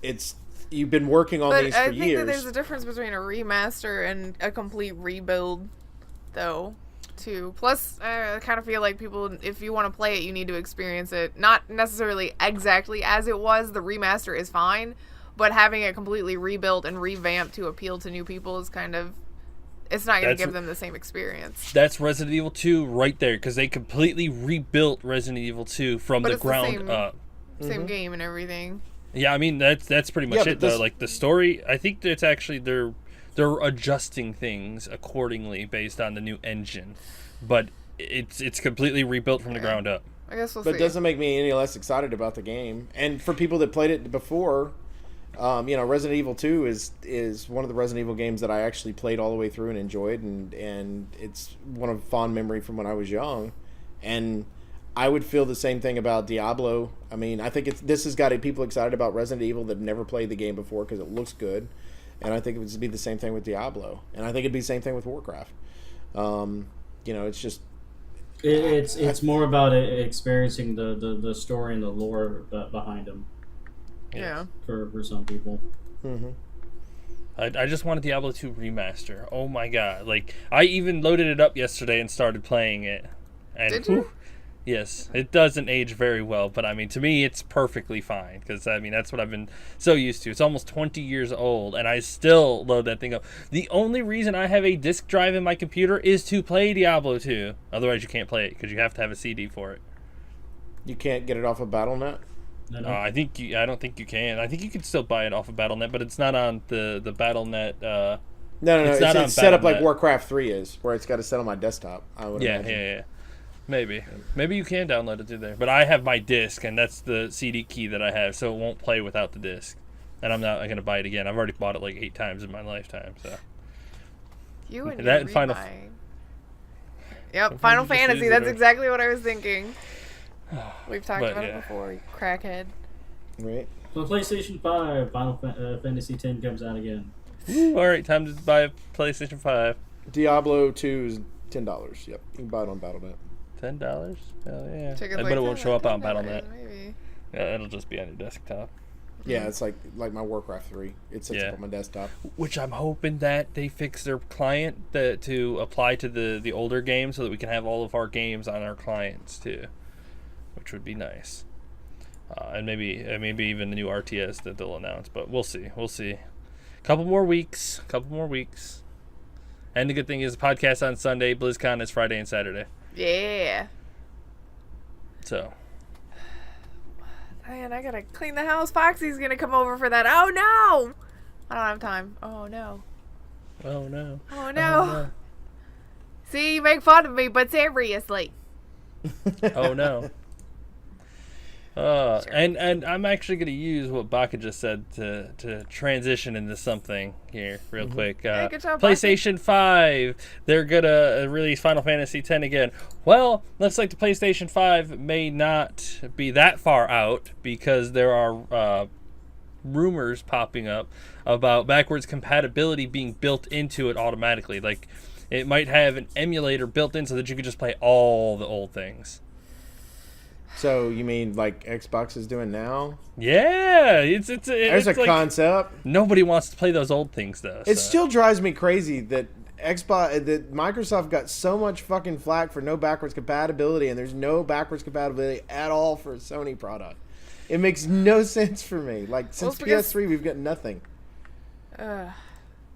you've been working on these for years. I think that there's a difference between a remaster and a complete rebuild, though, too. Plus, I kind of feel like people, if you want to play it, you need to experience it. Not necessarily exactly as it was. The remaster is fine, but having it completely rebuilt and revamped to appeal to new people is kind of, it's not going to give them the same experience. That's Resident Evil 2 right there, because they completely rebuilt Resident Evil 2 from the ground up. Same game and everything. Yeah, I mean that's pretty much it though. Like the story, I think it's actually they're adjusting things accordingly based on the new engine, but it's completely rebuilt from the ground up. I guess we'll see. But it doesn't make me any less excited about the game. And for people that played it before, Resident Evil 2 is one of the Resident Evil games that I actually played all the way through and enjoyed, and it's one of fond memory from when I was young. And I would feel the same thing about Diablo. I mean, I think this has got people excited about Resident Evil that have never played the game before because it looks good, and I think it would be the same thing with Diablo, and I think it'd be the same thing with Warcraft. It's just it's more about experiencing the story and the lore behind them. Yeah. For some people. Mm-hmm. I just wanted Diablo 2 remaster. Oh my god! Like I even loaded it up yesterday and started playing it. And, Did you? Yes, it doesn't age very well, but I mean, to me, it's perfectly fine because I mean that's what I've been so used to. It's almost 20 years old, and I still load that thing up. The only reason I have a disk drive in my computer is to play Diablo 2. Otherwise, you can't play it because you have to have a CD for it. You can't get it off of BattleNet? No. I don't think you can. I think you can still buy it off of BattleNet, but it's not on the BattleNet. No. It's set up like BattleNet. Warcraft 3 is, where it's got to set on my desktop. I would imagine. Yeah. Maybe you can download it through there. But I have my disc, and that's the CD key that I have, so it won't play without the disc. And I'm not going to buy it again. I've already bought it like 8 times in my lifetime. So You and that your and Final. rebuying. Yep, Sometimes Final you just Fantasy. use That's it. exactly what I was thinking. We've talked But, about yeah. it before. You crackhead. Right. So PlayStation 5, Final Fantasy 10 comes out again. Ooh, all right, time to buy a PlayStation 5. Diablo 2 is $10. Yep. You can buy it on BattleNet. $10? Hell yeah. Chicken's I like, bet it won't show up on $10, BattleNet. Maybe. Yeah, it'll just be on your desktop. Yeah, it's like my Warcraft 3. It sits Yeah. up on my desktop. Which I'm hoping that they fix their client to apply to the older games so that we can have all of our games on our clients too, which would be nice. And maybe even the new RTS that they'll announce, but we'll see. Couple more weeks. And the good thing is, the podcast on Sunday, BlizzCon is Friday and Saturday. Yeah. So. Man, I gotta clean the house. Foxy's gonna come over for that. Oh no! I don't have time. Oh no. Oh no. Oh no. See, you make fun of me, but seriously. Oh no. Sure. And I'm actually going to use what Baka just said to transition into something here real quick. Hey, good job, Baka. PlayStation 5, they're going to release Final Fantasy X again. Well, looks like the PlayStation 5 may not be that far out because there are rumors popping up about backwards compatibility being built into it automatically. Like, it might have an emulator built in so that you could just play all the old things. So you mean like Xbox is doing now? Yeah, it's There's a like, concept. nobody wants to play those old things though. It so. still drives me crazy that Microsoft got so much fucking flack for no backwards compatibility, and there's no backwards compatibility at all for a Sony product. It makes no sense for me. Like since PS3, we've got nothing. I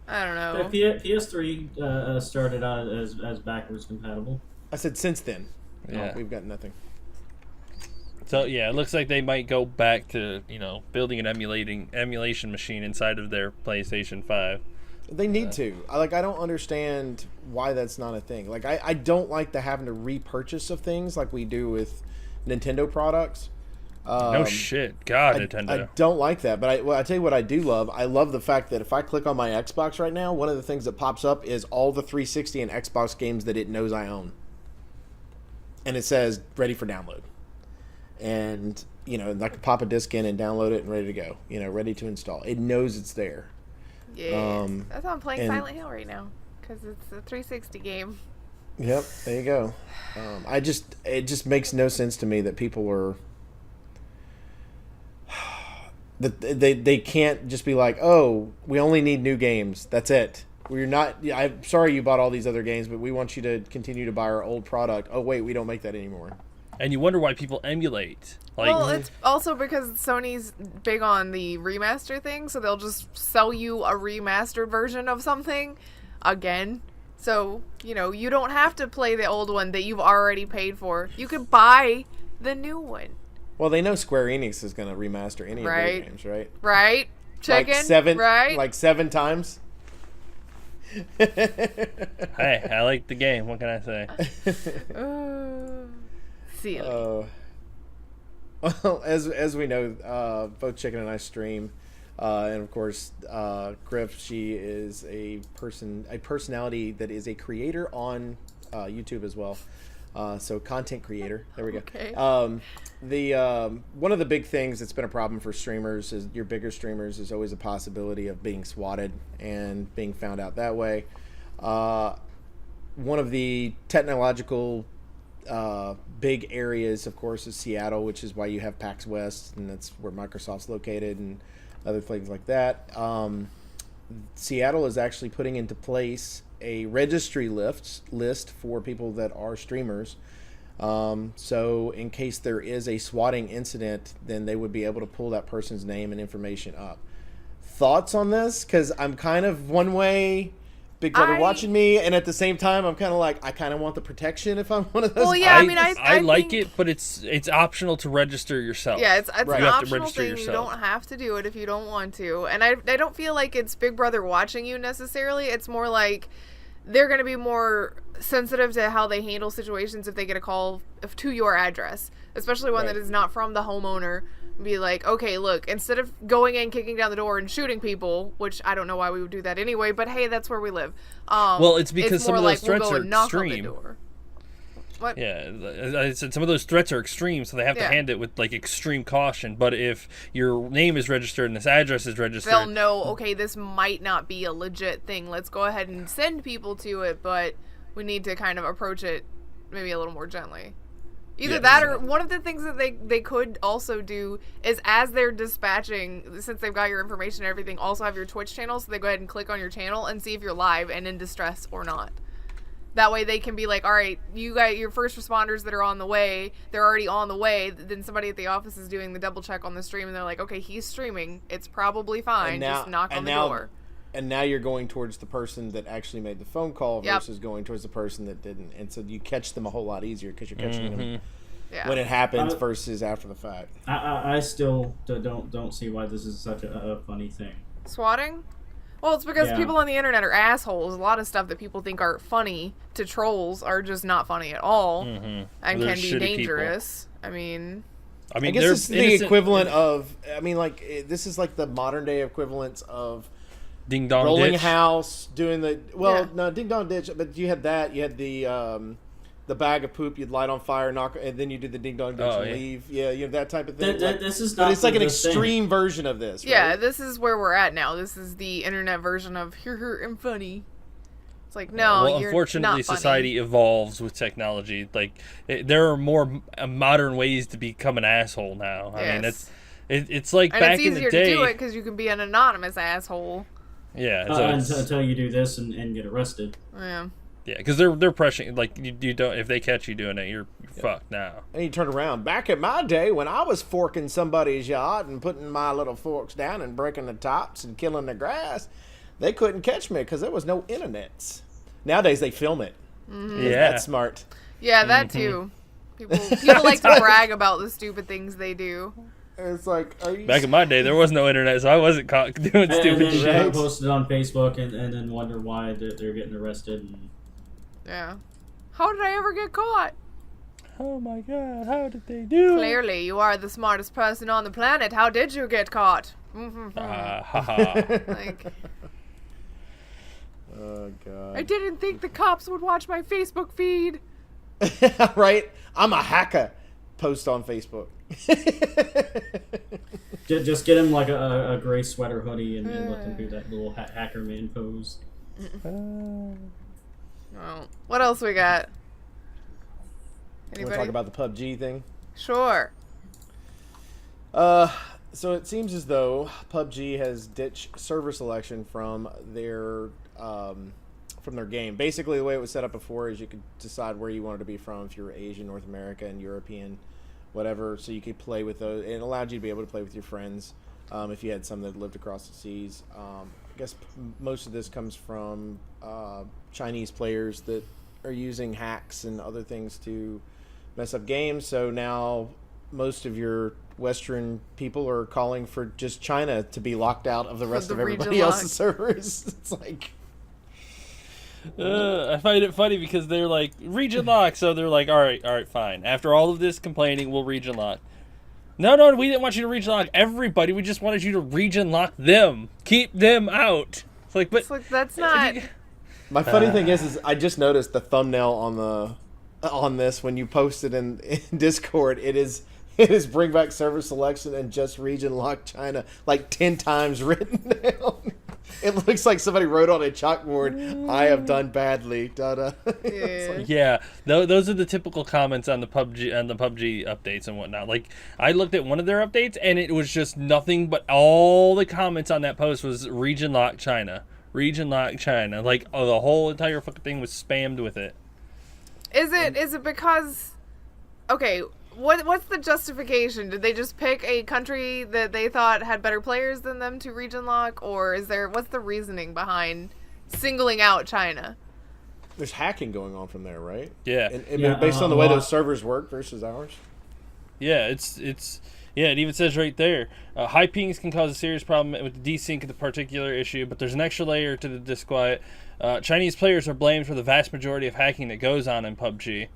don't know. PS3 started out as backwards compatible. I said since then. Yeah. No, we've got nothing. So yeah, it looks like they might go back to building an emulation machine inside of their PlayStation 5. They need to. I don't understand why that's not a thing. Like I don't like the having to repurchase of things like we do with Nintendo products. No shit, God, Nintendo. I don't like that, but I tell you what I do love. I love the fact that if I click on my Xbox right now, one of the things that pops up is all the 360 and Xbox games that it knows I own, and it says ready for download. And I can pop a disc in and download it and ready to go. Ready to install. It knows it's there. Yeah. That's why I'm playing Silent Hill right now, because it's a 360 game. Yep, there you go. It just makes no sense to me that people are that they can't just be like, oh, we only need new games. That's it. We're not. I'm sorry you bought all these other games, but we want you to continue to buy our old product. Oh wait, we don't make that anymore. And you wonder why people emulate. Well, it's also because Sony's big on the remaster thing, so they'll just sell you a remastered version of something again. So, you don't have to play the old one that you've already paid for. You could buy the new one. Well, they know Square Enix is going to remaster any of their games, right? Right? Chicken? Right? Like 7 times? Hey, I like the game. What can I say? Silly. Well, as we know, both Chicken and I stream, and of course, Griff, she is a personality that is a creator on YouTube as well. So content creator. There we go. Okay. The one of the big things that's been a problem for streamers is your bigger streamers is always a possibility of being swatted and being found out that way. One of the technological big areas, of course, is Seattle, which is why you have PAX West, and that's where Microsoft's located, and other things like that. Seattle is actually putting into place a registry list for people that are streamers. So in case there is a swatting incident, then they would be able to pull that person's name and information up. Thoughts on this? Because I'm kind of one way, Big Brother watching me, and at the same time, I'm kind of like, I kind of want the protection if I'm one of those. Well, yeah, I like think, it, but it's optional to register yourself. Yeah, it's Right. an You have to optional register thing. yourself. You don't have to do it if you don't want to. And I don't feel like it's Big Brother watching you necessarily. It's more like they're going to be more sensitive to how they handle situations if they get a call to your address, especially one that is not from the homeowner. Be like, okay, look, instead of going in, kicking down the door, and shooting people, which I don't know why we would do that anyway, but hey, that's where we live. Well, it's because some more of those like, we'll threats go are and knock on the extreme. door. What? Yeah, I said some of those threats are extreme, so they have to hand it with like extreme caution. But if your name is registered and this address is registered, They'll know, okay, this might not be a legit thing. Let's go ahead and send people to it, but we need to kind of approach it maybe a little more gently. Either that or one of the things that they could also do is as they're dispatching, since they've got your information and everything, also have your Twitch channel, so they go ahead and click on your channel and see if you're live and in distress or not. That way they can be like, all right, you got your first responders that are on the way. They're already on the way. Then somebody at the office is doing the double check on the stream, and they're like, okay, he's streaming. It's probably fine. Just knock on the door. And now you're going towards the person that actually made the phone call versus going towards the person that didn't. And so you catch them a whole lot easier because you're catching them when it happens versus after the fact. I still don't see why this is such a funny thing. Swatting? Well, it's because people on the internet are assholes. A lot of stuff that people think are funny to trolls are just not funny at all and can be dangerous. People. I guess this is the equivalent of, this is like the modern day equivalence of Ding Dong rolling Ditch. house, doing no, Ding Dong Ditch, but you had that. You had the bag of poop you'd light on fire, knock, and then you do the Ding Dong Ditch and leave. Yeah, you know, that type of thing. This is not. But it's like an extreme version of this. Right? Yeah, this is where we're at now. This is the internet version of here I'm funny. It's like, no, well, you're unfortunately, not funny. society evolves with technology. Like there are more modern ways to become an asshole now. I mean, it's like and back it's in the day. easier to do it because you can be an anonymous asshole. Yeah, until you do this and get arrested. Yeah. Yeah, because they're pressuring, like, you don't, if they catch you doing it, you're fucked now. And you turn around. Back in my day, when I was forking somebody's yard and putting my little forks down and breaking the tops and killing the grass, they couldn't catch me because there was no internets. Nowadays, they film it. Mm-hmm. Yeah. That's smart. Yeah, that too. People like to brag about the stupid things they do. It's like, back in my day, there was no internet, so I wasn't caught doing stupid shit. They post it on Facebook and then wonder why they're getting arrested. Yeah. How did I ever get caught? Oh my god, how did they do it? Clearly, you are the smartest person on the planet. How did you get caught? Like, oh god. I didn't think the cops would watch my Facebook feed. Right? I'm a hacker. Post on Facebook. Just get him like a gray sweater hoodie and let them do that little hacker man pose. Oh, what else we got? Want to talk about the PUBG thing? Sure. So it seems as though PUBG has ditched server selection from their game. Basically, the way it was set up before is you could decide where you wanted to be from, if you were Asian, North America, and European, whatever. So you could play with those. It allowed you to be able to play with your friends if you had some that lived across the seas. I guess most of this comes from Chinese players that are using hacks and other things to mess up games. So now most of your Western people are calling for just China to be locked out of the rest of everybody else's servers. It's like... I find it funny because they're like, region lock. So they're like, all right, fine. After all of this complaining, we'll region lock. No, we didn't want you to region lock everybody. We just wanted you to region lock them. Keep them out. It's like, but that's not... My funny thing is I just noticed the thumbnail on this when you post it in Discord. It is bring back server selection and just region lock China like 10 times written down. It looks like somebody wrote on a chalkboard, "I have done badly." Da-da. Yeah, those are the typical comments on the PUBG updates and whatnot. Like, I looked at one of their updates, and it was just nothing but all the comments on that post was region lock China, region lock China. Like, the whole entire fucking thing was spammed with it. Is it because? Okay. What's the justification? Did they just pick a country that they thought had better players than them to region lock, or what's the reasoning behind singling out China? There's hacking going on from there, right? Yeah. And based on the way those servers work versus ours. Yeah, it even says right there, high pings can cause a serious problem with the desync of the particular issue, but there's an extra layer to the disquiet. Chinese players are blamed for the vast majority of hacking that goes on in PUBG.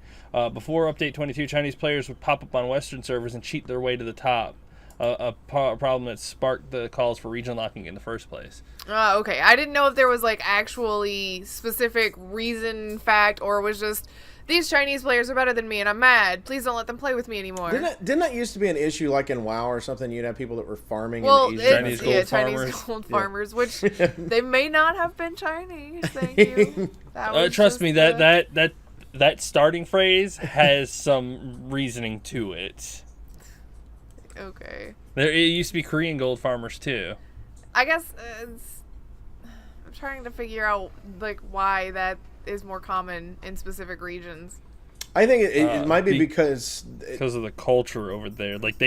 Before Update 22, Chinese players would pop up on Western servers and cheat their way to the top. A problem that sparked the calls for region locking in the first place. Okay. I didn't know if there was like actually specific reason, fact, or it was just these Chinese players are better than me and I'm mad. Please don't let them play with me anymore. Didn't that used to be an issue like in WoW or something? You'd have people that were farming in Asia. Chinese gold farmers, which they may not have been Chinese. Thank you. Trust me, that starting phrase has some reasoning to it. Okay. It used to be Korean gold farmers too. I guess I'm trying to figure out like why that is more common in specific regions. I think it might be because of the culture over there. Like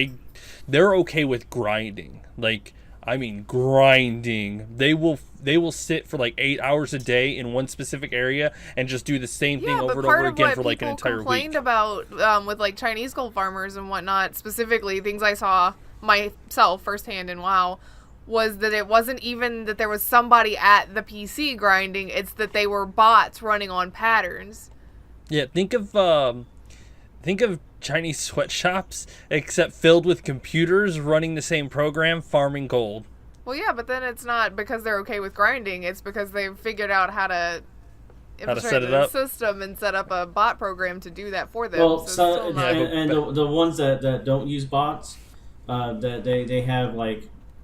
they're okay with grinding. Like, I mean, grinding. They will sit for like 8 hours a day in one specific area and just do the same thing over and over again for like an entire week. Complained about with like Chinese gold farmers and whatnot, specifically things I saw myself firsthand in WoW, was that it wasn't even that there was somebody at the PC grinding; it's that they were bots running on patterns. Yeah, think of Chinese sweatshops, except filled with computers running the same program, farming gold. Well, yeah, but then it's not because they're okay with grinding. It's because they've figured out how to set it up, system and set up a bot program to do that for them. Well, the ones that don't use bots, that they have like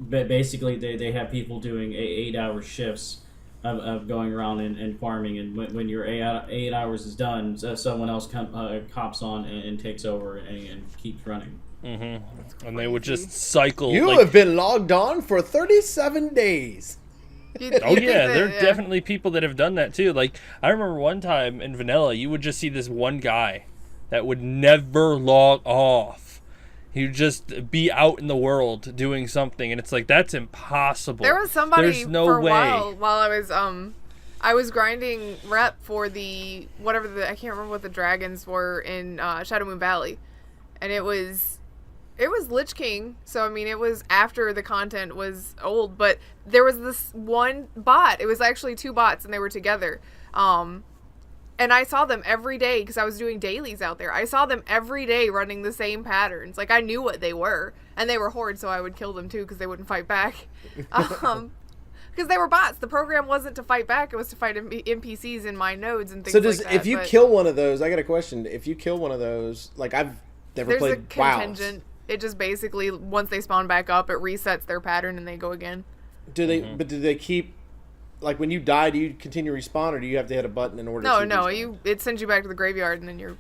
basically they have people doing 8-hour shifts of going around and farming, and when your 8 hours is done, someone else cops on and takes over and keeps running. Mm-hmm. And they would just cycle. You have been logged on for 37 days. There are definitely people that have done that too. Like, I remember one time in Vanilla, you would just see this one guy that would never log off. He would just be out in the world doing something, and it's like, that's impossible. There was somebody There's no for a way. while I was grinding rep for I can't remember what the dragons were in Shadow Moon Valley, and it was Lich King, so I mean it was after the content was old, but there was this one bot. It was actually two bots, and they were together. And I saw them every day because I was doing dailies out there. I saw them every day running the same patterns. Like, I knew what they were, and they were hordes, so I would kill them too because they wouldn't fight back. Because they were bots. The program wasn't to fight back; it was to fight NPCs in my nodes and things like that. So, if you kill one of those, I got a question. If you kill one of those, like I've never played WoW. There's a contingent. It just basically, once they spawn back up, it resets their pattern and they go again. Do they? Mm-hmm. But do they keep? Like, when you die, do you continue to respawn, or do you have to hit a button in order to respawn? It sends you back to the graveyard, and then you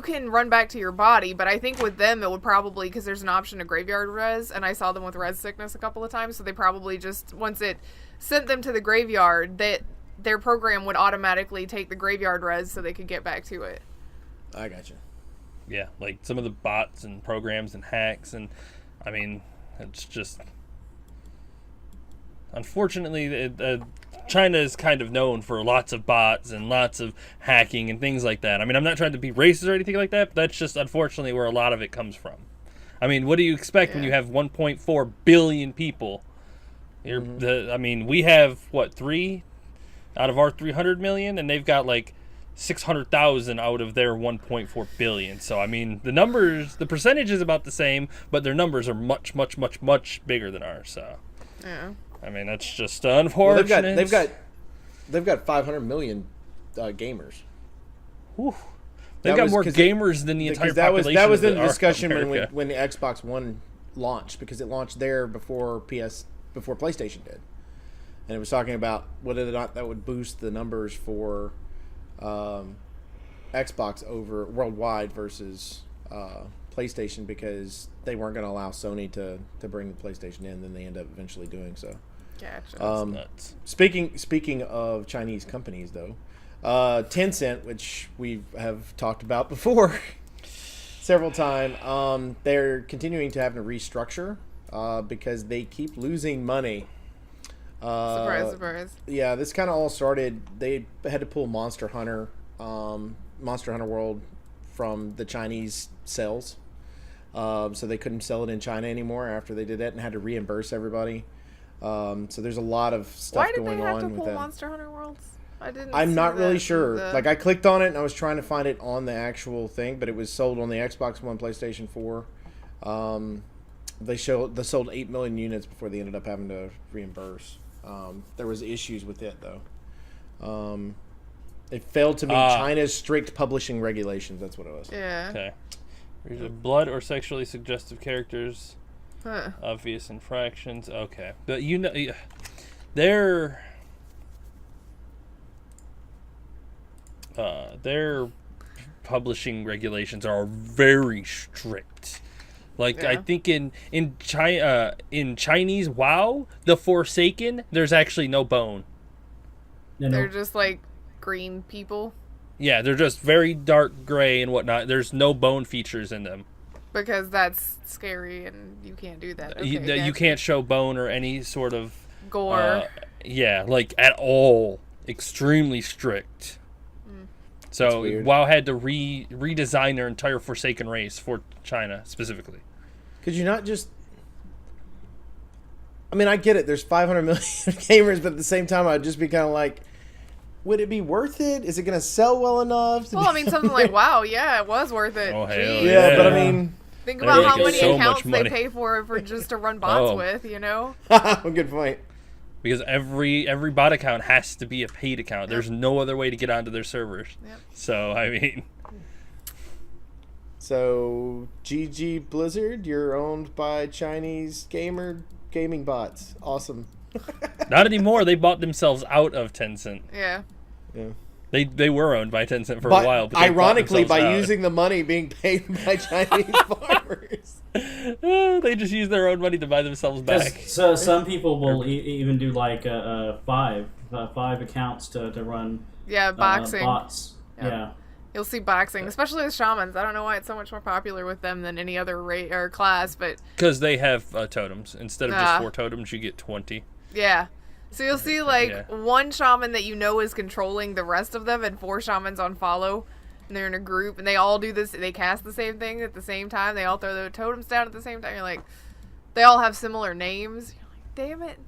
can run back to your body, but I think with them, it would probably, because there's an option to graveyard res, and I saw them with res sickness a couple of times, so they probably just, once it sent them to the graveyard, that their program would automatically take the graveyard res so they could get back to it. I gotcha. Yeah, like some of the bots and programs and hacks, and, I mean, it's just... Unfortunately, China is kind of known for lots of bots and lots of hacking and things like that. I mean, I'm not trying to be racist or anything like that, but that's just unfortunately where a lot of it comes from. I mean, what do you expect when you have 1.4 billion people? We have, 3 out of our 300 million, and they've got like 600,000 out of their 1.4 billion. So, I mean, the percentage is about the same, but their numbers are much, much, much, much bigger than ours. So, yeah. I mean, that's just unfortunate. Well, they've got 500 million gamers. Whew. They've That got was more 'cause gamers than the entire Because that was population. in of the discussion America. when the Xbox One launched, because it launched there before PlayStation did, and it was talking about whether or not that would boost the numbers for Xbox over worldwide versus PlayStation, because they weren't going to allow Sony to bring the PlayStation in. Then they end up eventually doing so. Gotcha. Nuts. Speaking of Chinese companies, though, Tencent, which we have talked about before several times, they're continuing to have to restructure because they keep losing money. Surprise. Yeah, this kind of all started. They had to pull Monster Hunter World from the Chinese sales, so they couldn't sell it in China anymore after they did that, and had to reimburse everybody. So there's a lot of stuff going on with that. Why did they have to pull Monster Hunter Worlds? I'm not really sure. The... Like, I clicked on it and I was trying to find it on the actual thing, but it was sold on the Xbox One, PlayStation 4. They sold 8 million units before they ended up having to reimburse. There was issues with it though. It failed to meet China's strict publishing regulations. That's what it was. Yeah. Okay. There's a blood or sexually suggestive characters. Huh. Obvious infractions. Okay. But you know, their publishing regulations are very strict. Like, Yeah. I think in Chinese WoW, the Forsaken, there's actually no bone. They're just like green people Yeah, they're just very dark gray and whatnot. There's no bone features in them. because that's scary and you can't do that. Okay, You gotcha. can't show bone or any sort of gore. yeah, like at all. Extremely strict. So weird. WoW had to redesign their entire Forsaken race for China specifically. Could you not just? I mean, I get it. There's 500 million gamers, but at the same time, I'd just be kind of like, would it be worth it? Is it going to sell well enough? Well, I mean, something like WoW, yeah, it was worth it. Oh, hell Jeez. yeah, yeah. but I mean, Think They're about how making many so much accounts they money. pay for just to run bots Oh. with, you know? good point. Because every bot account has to be a paid account. There's no other way to get onto their servers. Yep. So, I mean, So, GG Blizzard, you're owned by Chinese gaming bots. Awesome. not anymore. They bought themselves out of Tencent. Yeah. Yeah. They were owned by Tencent for a But while. But they bought ironically, themselves by out. using the money being paid by Chinese farmers. They just use their own money to buy themselves back. So some people will even do like five accounts to run Yeah, boxing. bots. Yep. Yeah. You'll see boxing, especially with shamans. I don't know why it's so much more popular with them than any other rate or class, but Because they have totems. Instead of just Ah. 4 totems, you get 20. yeah. So you'll see like Yeah. one shaman that you know is controlling the rest of them, and 4 shamans on follow, and they're in a group, and they all do this. They cast the same thing at the same time. They all throw their totems down at the same time. You're like, they all have similar names. You're like, damn it,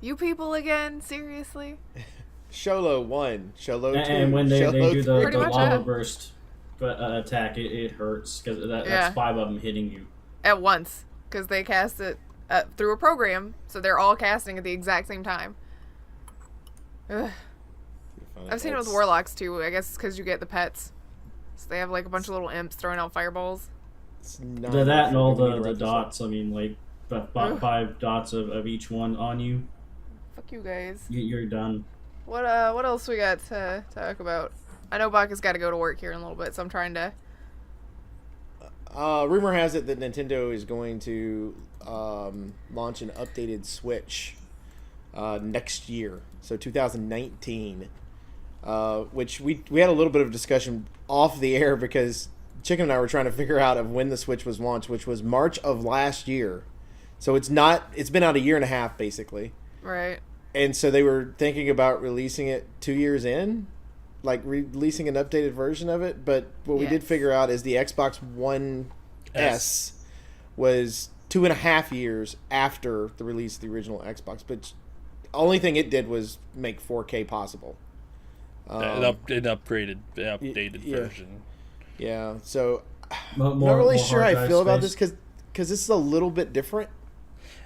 you people again? Seriously? Sholo 1, Sholo 2, And when they Sholo do 3. Pretty the much, lava yeah. burst attack, it hurts because Yeah. that's 5 of them hitting you. At once, because they cast it through a program, so they're all casting at the exact same time. Ugh. I've seen it with warlocks too. I guess it's because you get the pets, so they have like a bunch of little imps throwing out fireballs. That and all the dots. I mean, like 5 dots of each one on you. Fuck you guys. You're done. What else we got to talk about? I know Baka's got to go to work here in a little bit, so I'm trying to. Rumor has it that Nintendo is going to launch an updated Switch next year, so 2019. Which we had a little bit of discussion off the air because Chicken and I were trying to figure out of when the Switch was launched, which was March of last year. So it's been out a year and a half basically. Right. And so they were thinking about releasing it 2 years in, like releasing an updated version of it. But what we did Yes. figure out is the Xbox One S was 2.5 years after the release of the original Xbox. But the only thing it did was make 4K possible. An updated yeah. version. Yeah, so More, I'm not really more sure hard how I drive feel about space. this because this is a little bit different.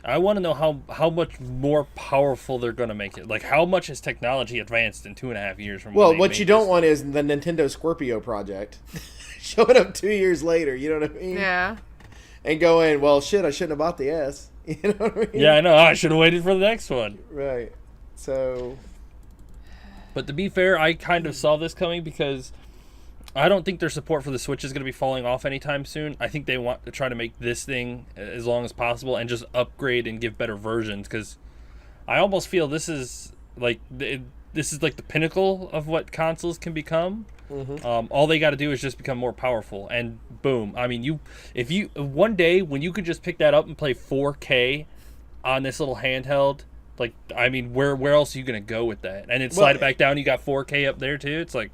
I want to know how much more powerful they're going to make it. Like, how much has technology advanced in 2.5 years from Well, when they what made you don't this? want is the Nintendo Scorpio project showing up 2 years later. You know what I mean? Yeah. And going, well, shit, I shouldn't have bought the S. You know what I mean? Yeah, I know. I should have waited for the next one. Right. So. But to be fair, I kind of saw this coming because I don't think their support for the Switch is going to be falling off anytime soon. I think they want to try to make this thing as long as possible and just upgrade and give better versions, because I almost feel this is like the pinnacle of what consoles can become. Mm-hmm. All they got to do is just become more powerful, and boom. I mean, if you one day when you could just pick that up and play 4K on this little handheld, like, I mean, where else are you gonna go with that? And then slide it back down, you got 4K up there too. It's like,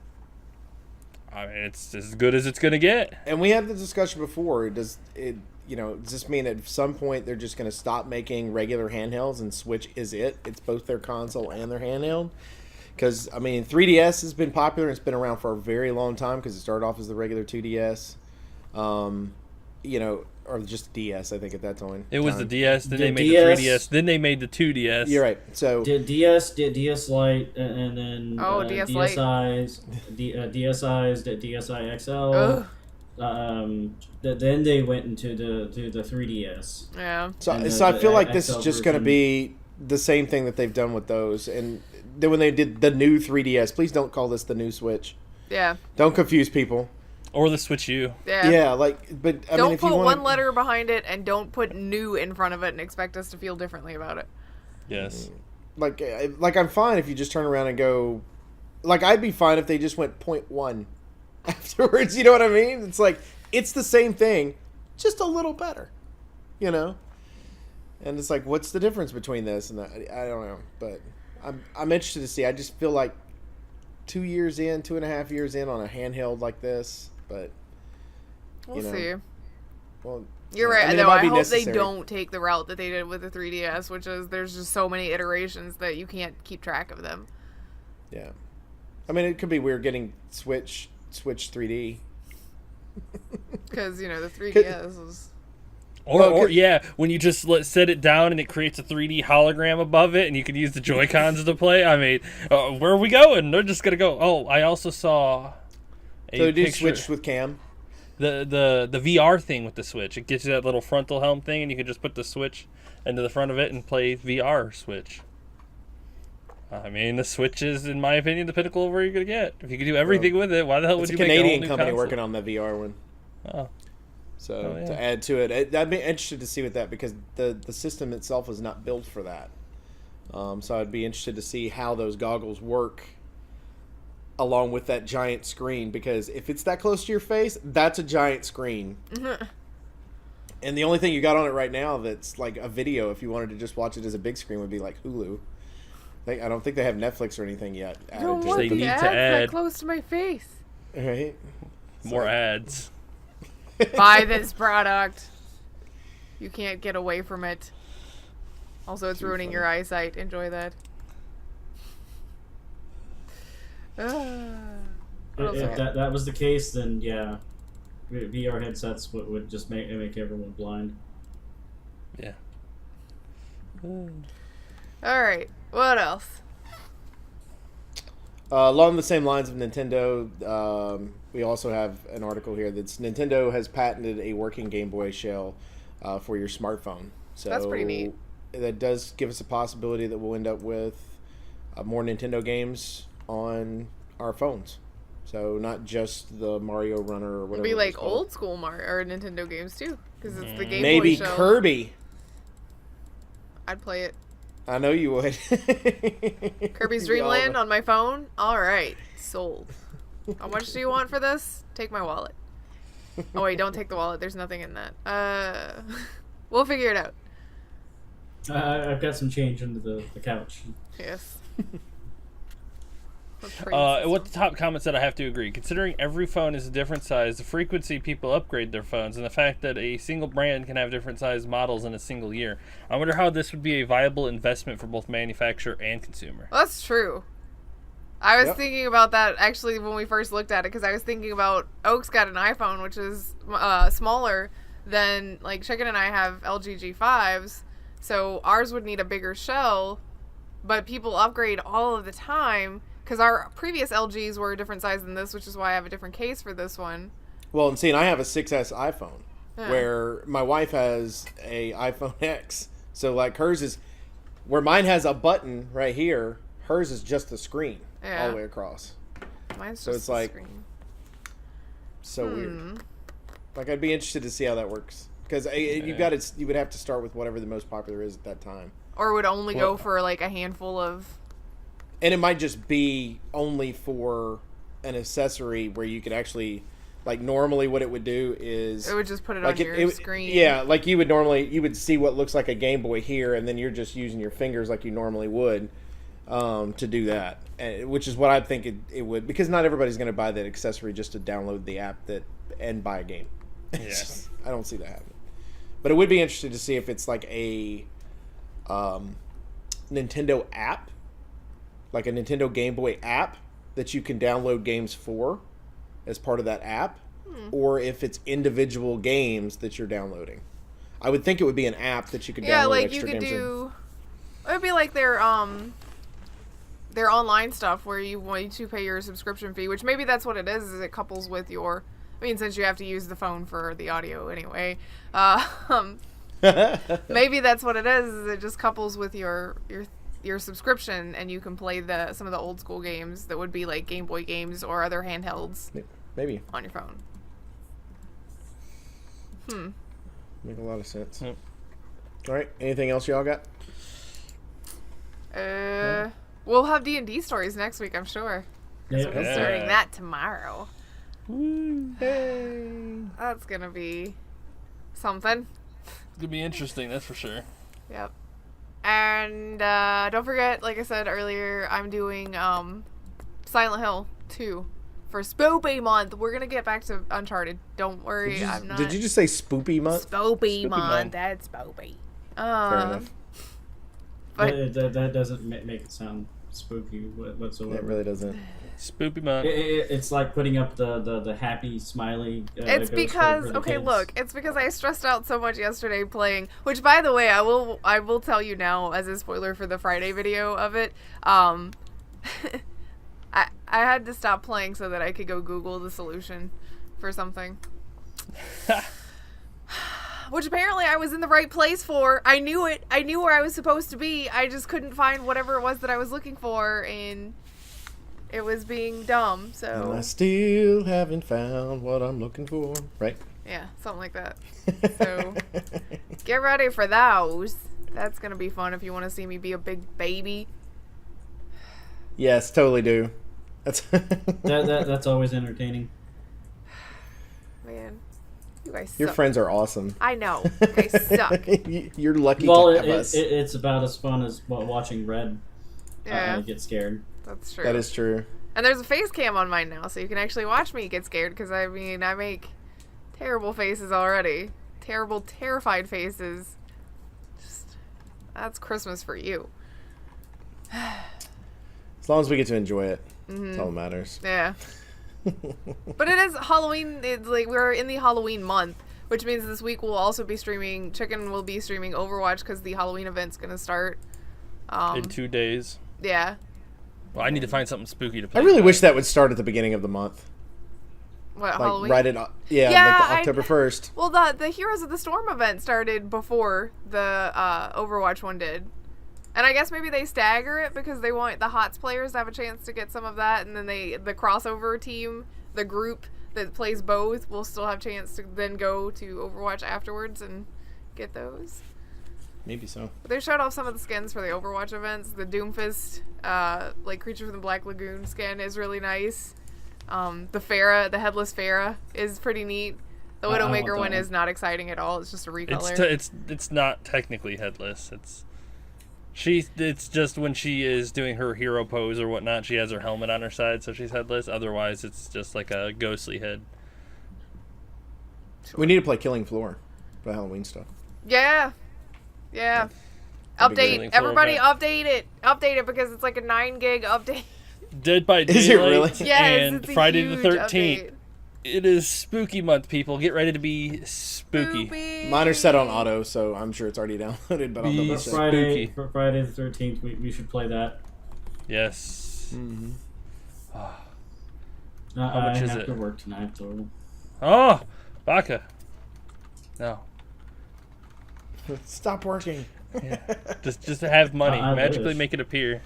I mean, it's as good as it's gonna get. And we had the discussion before. Does this mean at some point they're just going to stop making regular handhelds and Switch is it? It's both their console and their handheld. Because, I mean, 3DS has been popular. It's been around for a very long time because it started off as the regular 2DS. Or just DS, I think, at that time. It was the DS, then The they made DS. the 3DS, then they made the 2DS. You're right. So, Did DS Lite, and then DS Lite. DSi's, the DSi XL. Ugh. Then they went into the 3DS. Yeah. so And I feel like this XL is just going to version. be the same thing that they've done with those. And then when they did the new 3DS, please don't call this the new Switch. Yeah. Don't confuse people. Or the Switch U. Yeah. Yeah, but I Don't mean, if put you want one letter behind it, and don't put new in front of it and expect us to feel differently about it. Yes. like I'm fine if you just turn around and go, like, I'd be fine if they just went 0.1 afterwards. You know what I mean? It's like, it's the same thing, just a little better, you know. And it's like, what's the difference between this and that? I don't know, but I'm interested to see. I just feel like 2.5 years in on a handheld like this, but We'll know, see. well, You're right. I mean, it though might I be hope necessary. they don't take the route that they did with the 3DS, which is there's just so many iterations that you can't keep track of them. Yeah, I mean, it could be weird getting Switch 3D. Because, the 3DS is... Or yeah, when you just set it down and it creates a 3D hologram above it, and you can use the Joy-Cons to play. I mean, where are we going? They're just gonna go. Oh, I also saw a So do picture. Switch with cam. The VR thing with the Switch. It gives you that little frontal helm thing, and you can just put the Switch into the front of it and play VR Switch. I mean, the Switch is, in my opinion, the pinnacle of where you're gonna get. If you could do everything with it, why the hell would It's a you make a whole Canadian new company console? working on the VR one. Oh. So Oh, yeah. to add to it, I'd be interested to see with that because the system itself is not built for that. So I'd be interested to see how those goggles work along with that giant screen, because if it's that close to your face, that's a giant screen. And the only thing you got on it right now that's like a video, if you wanted to just watch it as a big screen, would be like Hulu. I don't think they have Netflix or anything yet. I don't added to want They it. the need to ads add- that close to my face. Right? More ads. Buy this product. You can't get away from it. Also, it's ruining your eyesight. Enjoy that. What else we If got? that was the case, then yeah, VR headsets would just make everyone blind. Yeah. All right. What else? Along the same lines of Nintendo, we also have an article here that's Nintendo has patented a working Game Boy shell for your smartphone. So That's pretty neat. That does give us a possibility that we'll end up with more Nintendo games on our phones. So not just the Mario Runner or It'll whatever. be it was like called. old school Mario or Nintendo games too, because it's the Game Maybe Boy shell. Kirby. I'd play it. I know you would. Kirby's Dream Land on my phone. All right, sold. How much do you want for this? Take my wallet. Oh wait, don't take the wallet. There's nothing in that. We'll figure it out. I've got some change under the couch. Yes. Let's trade system. What the top comment said, I have to agree. Considering every phone is a different size, the frequency people upgrade their phones, and the fact that a single brand can have different size models in a single year, I wonder how this would be a viable investment for both manufacturer and consumer. Well, that's true. I was Yep. thinking about that actually when we first looked at it, because I was thinking about Oak's got an iPhone which is smaller than, like, Chicken and I have LG G5s So ours would need a bigger shell, but people upgrade all of the time because our previous LGs were a different size than this, which is why I have a different case for this one. Well, and see, and I have a 6S iPhone, where my wife has a iPhone X. So, like, hers is, where mine has a button right here, hers is just the screen all the way across. Mine's so just it's the like, screen. so weird. Like, I'd be interested to see how that works. Because you would have to start with whatever the most popular is at that time. Or would only go for, like, a handful of... And it might just be only for an accessory where you could actually... Like, normally what it would do is... It would just put it on your screen. Yeah, like you would see what looks like a Game Boy here, and then you're just using your fingers like you normally would to do that. Which is what I think it would... Because not everybody's going to buy that accessory just to download the app and buy a game. Yeah. I don't see that happening. But it would be interesting to see if it's like a Nintendo app, like a Nintendo Game Boy app that you can download games for as part of that app, or if it's individual games that you're downloading. I would think it would be an app that you could download. Yeah, like extra you could games do. It would be like their online stuff where you want to pay your subscription fee, which maybe that's what it is it couples with your. I mean, since you have to use the phone for the audio anyway, maybe that's what it is it just couples with your subscription, and you can play some of the old school games that would be like Game Boy games or other handhelds. Maybe on your phone. Make a lot of sense. All right, anything else y'all got? We'll have D&D stories next week, I'm sure. Yeah. So we're starting that tomorrow. Woo. Hey. That's gonna be something. It's gonna be interesting, that's for sure. Yep. And don't forget, like I said earlier, I'm doing Silent Hill 2 for Spoopy month. We're gonna get back to Uncharted. Don't worry, I'm not. Did you just say Spoopy month? Spoopy month? That's Spoopy. Fair enough. But that doesn't make it sound spooky whatsoever. It really doesn't. Spoopy month. It's like putting up the happy smiley. it's because for the okay, kids. look, it's because I stressed out so much yesterday playing. Which, by the way, I will tell you now as a spoiler for the Friday video of it. I had to stop playing so that I could go Google the solution for something. Which apparently I was in the right place for. I knew it. I knew where I was supposed to be. I just couldn't find whatever it was that I was looking for, and it was being dumb. So And I still haven't found what I'm looking for. Right? yeah, something like that. So get ready for those. That's gonna be fun if you want to see me be a big baby. Yes, totally do. That's That's always entertaining. Man, you guys Your suck. friends are awesome. I know. They suck. You're lucky Well, to have us. it's about as fun as watching Red Yeah, get scared. that's true. That is true. And there's a face cam on mine now, so you can actually watch me get scared, because I mean, I make terrible faces already. Terrible, terrified faces. Just, that's Christmas for you. As long as we get to enjoy it, that's all that matters. Yeah. But it is Halloween. It's like we're in the Halloween month, which means this week we'll also be streaming. Chicken will be streaming Overwatch because the Halloween event's gonna start. In 2 days. Yeah. Well, I need to find something spooky to play. I really tonight. wish that would start at the beginning of the month. What, Like Halloween? right at Yeah, like October 1st. Well, the Heroes of the Storm event started before the Overwatch one did. And I guess maybe they stagger it because they want the HOTS players to have a chance to get some of that, and then the crossover team, the group that plays both, will still have a chance to then go to Overwatch afterwards and get those. Maybe so. But they showed off some of the skins for the Overwatch events. The Doomfist, like Creature from the Black Lagoon skin is really nice. The Pharah, the Headless Pharah, is pretty neat. The I want Widowmaker that one one. is not exciting at all. It's just a recolor. It's not technically headless. It's just when she is doing her hero pose or whatnot, she has her helmet on her side, so she's headless. Otherwise, it's just like a ghostly head. We need to play Killing Floor for Halloween stuff. Yeah. Yeah. That'd be Update. good. Everybody For update it. Update it because it's like a 9 gig update. Dead by Daylight Is it really? Yes, and it's a Friday the huge 13th. update. It is spooky month, people. Get ready to be spooky. Spoopy. Mine are set on auto, so I'm sure it's already downloaded. But I'll double Be check. spooky. For Friday the 13th, we should play that. Yes. Mm-hmm. much I is have it? to work tonight, so. Oh, Baka. No. Stop working. Just to have money. I Magically wish. make it appear.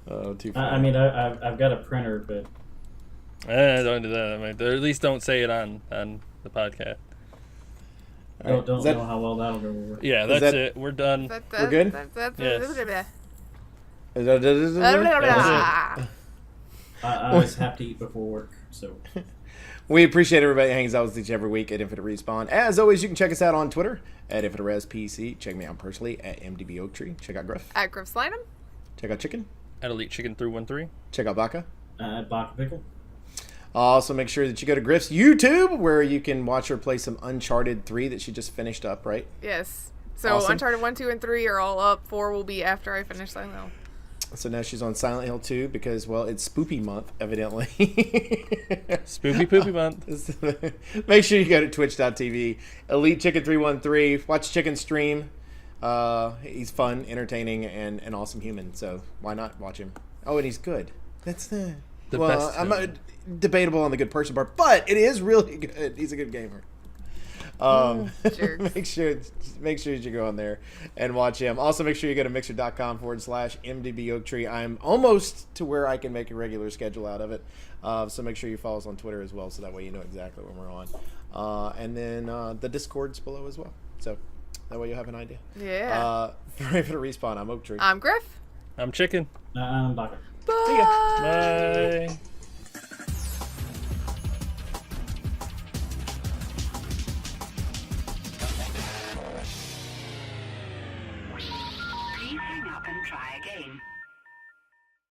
Oh, too I funny. mean, I've got a printer, but Don't do that. Or at least don't say it on the podcast. All right. don't Is that- know how well that'll go over. Yeah, Is that's that- it. We're done. We're good? Yes. I always have to eat before work, so. We appreciate everybody that hangs out with us each every week at Infinite Respawn. As always, you can check us out on Twitter at InfiniteResPC. Check me out personally at MDB Oaktree. Check out Griff. At Griff Slanum. Check out Chicken. At Elite Chicken 313. Check out Baka. Baka Pickle. Also, make sure that you go to Griff's YouTube, where you can watch her play some Uncharted 3 that she just finished up, right? Yes. So Awesome. Uncharted 1, 2, and 3 are all up. 4 will be after I finish Silent Hill. So now she's on Silent Hill 2 because, well, it's Spoopy month, evidently. Spoopy Poopy Month. Make sure you go to twitch.tv. Elite Chicken 313. Watch Chicken stream. He's fun, entertaining, and an awesome human. So why not watch him? Oh, and he's good. That's the best I'm human. debatable on the good person part, but it is really good. He's a good gamer. Jerks. make sure you go on there and watch him. Also, make sure you go to mixer.com/MDB Oaktree. I'm almost to where I can make a regular schedule out of it. So make sure you follow us on Twitter as well, so that way you know exactly when we're on. And then the Discord's below as well. So that way you'll have an idea. Yeah. For Infinite Respawn, I'm Oaktree. I'm Griff. I'm Chicken. I'm Baka. Bye. See ya. Bye.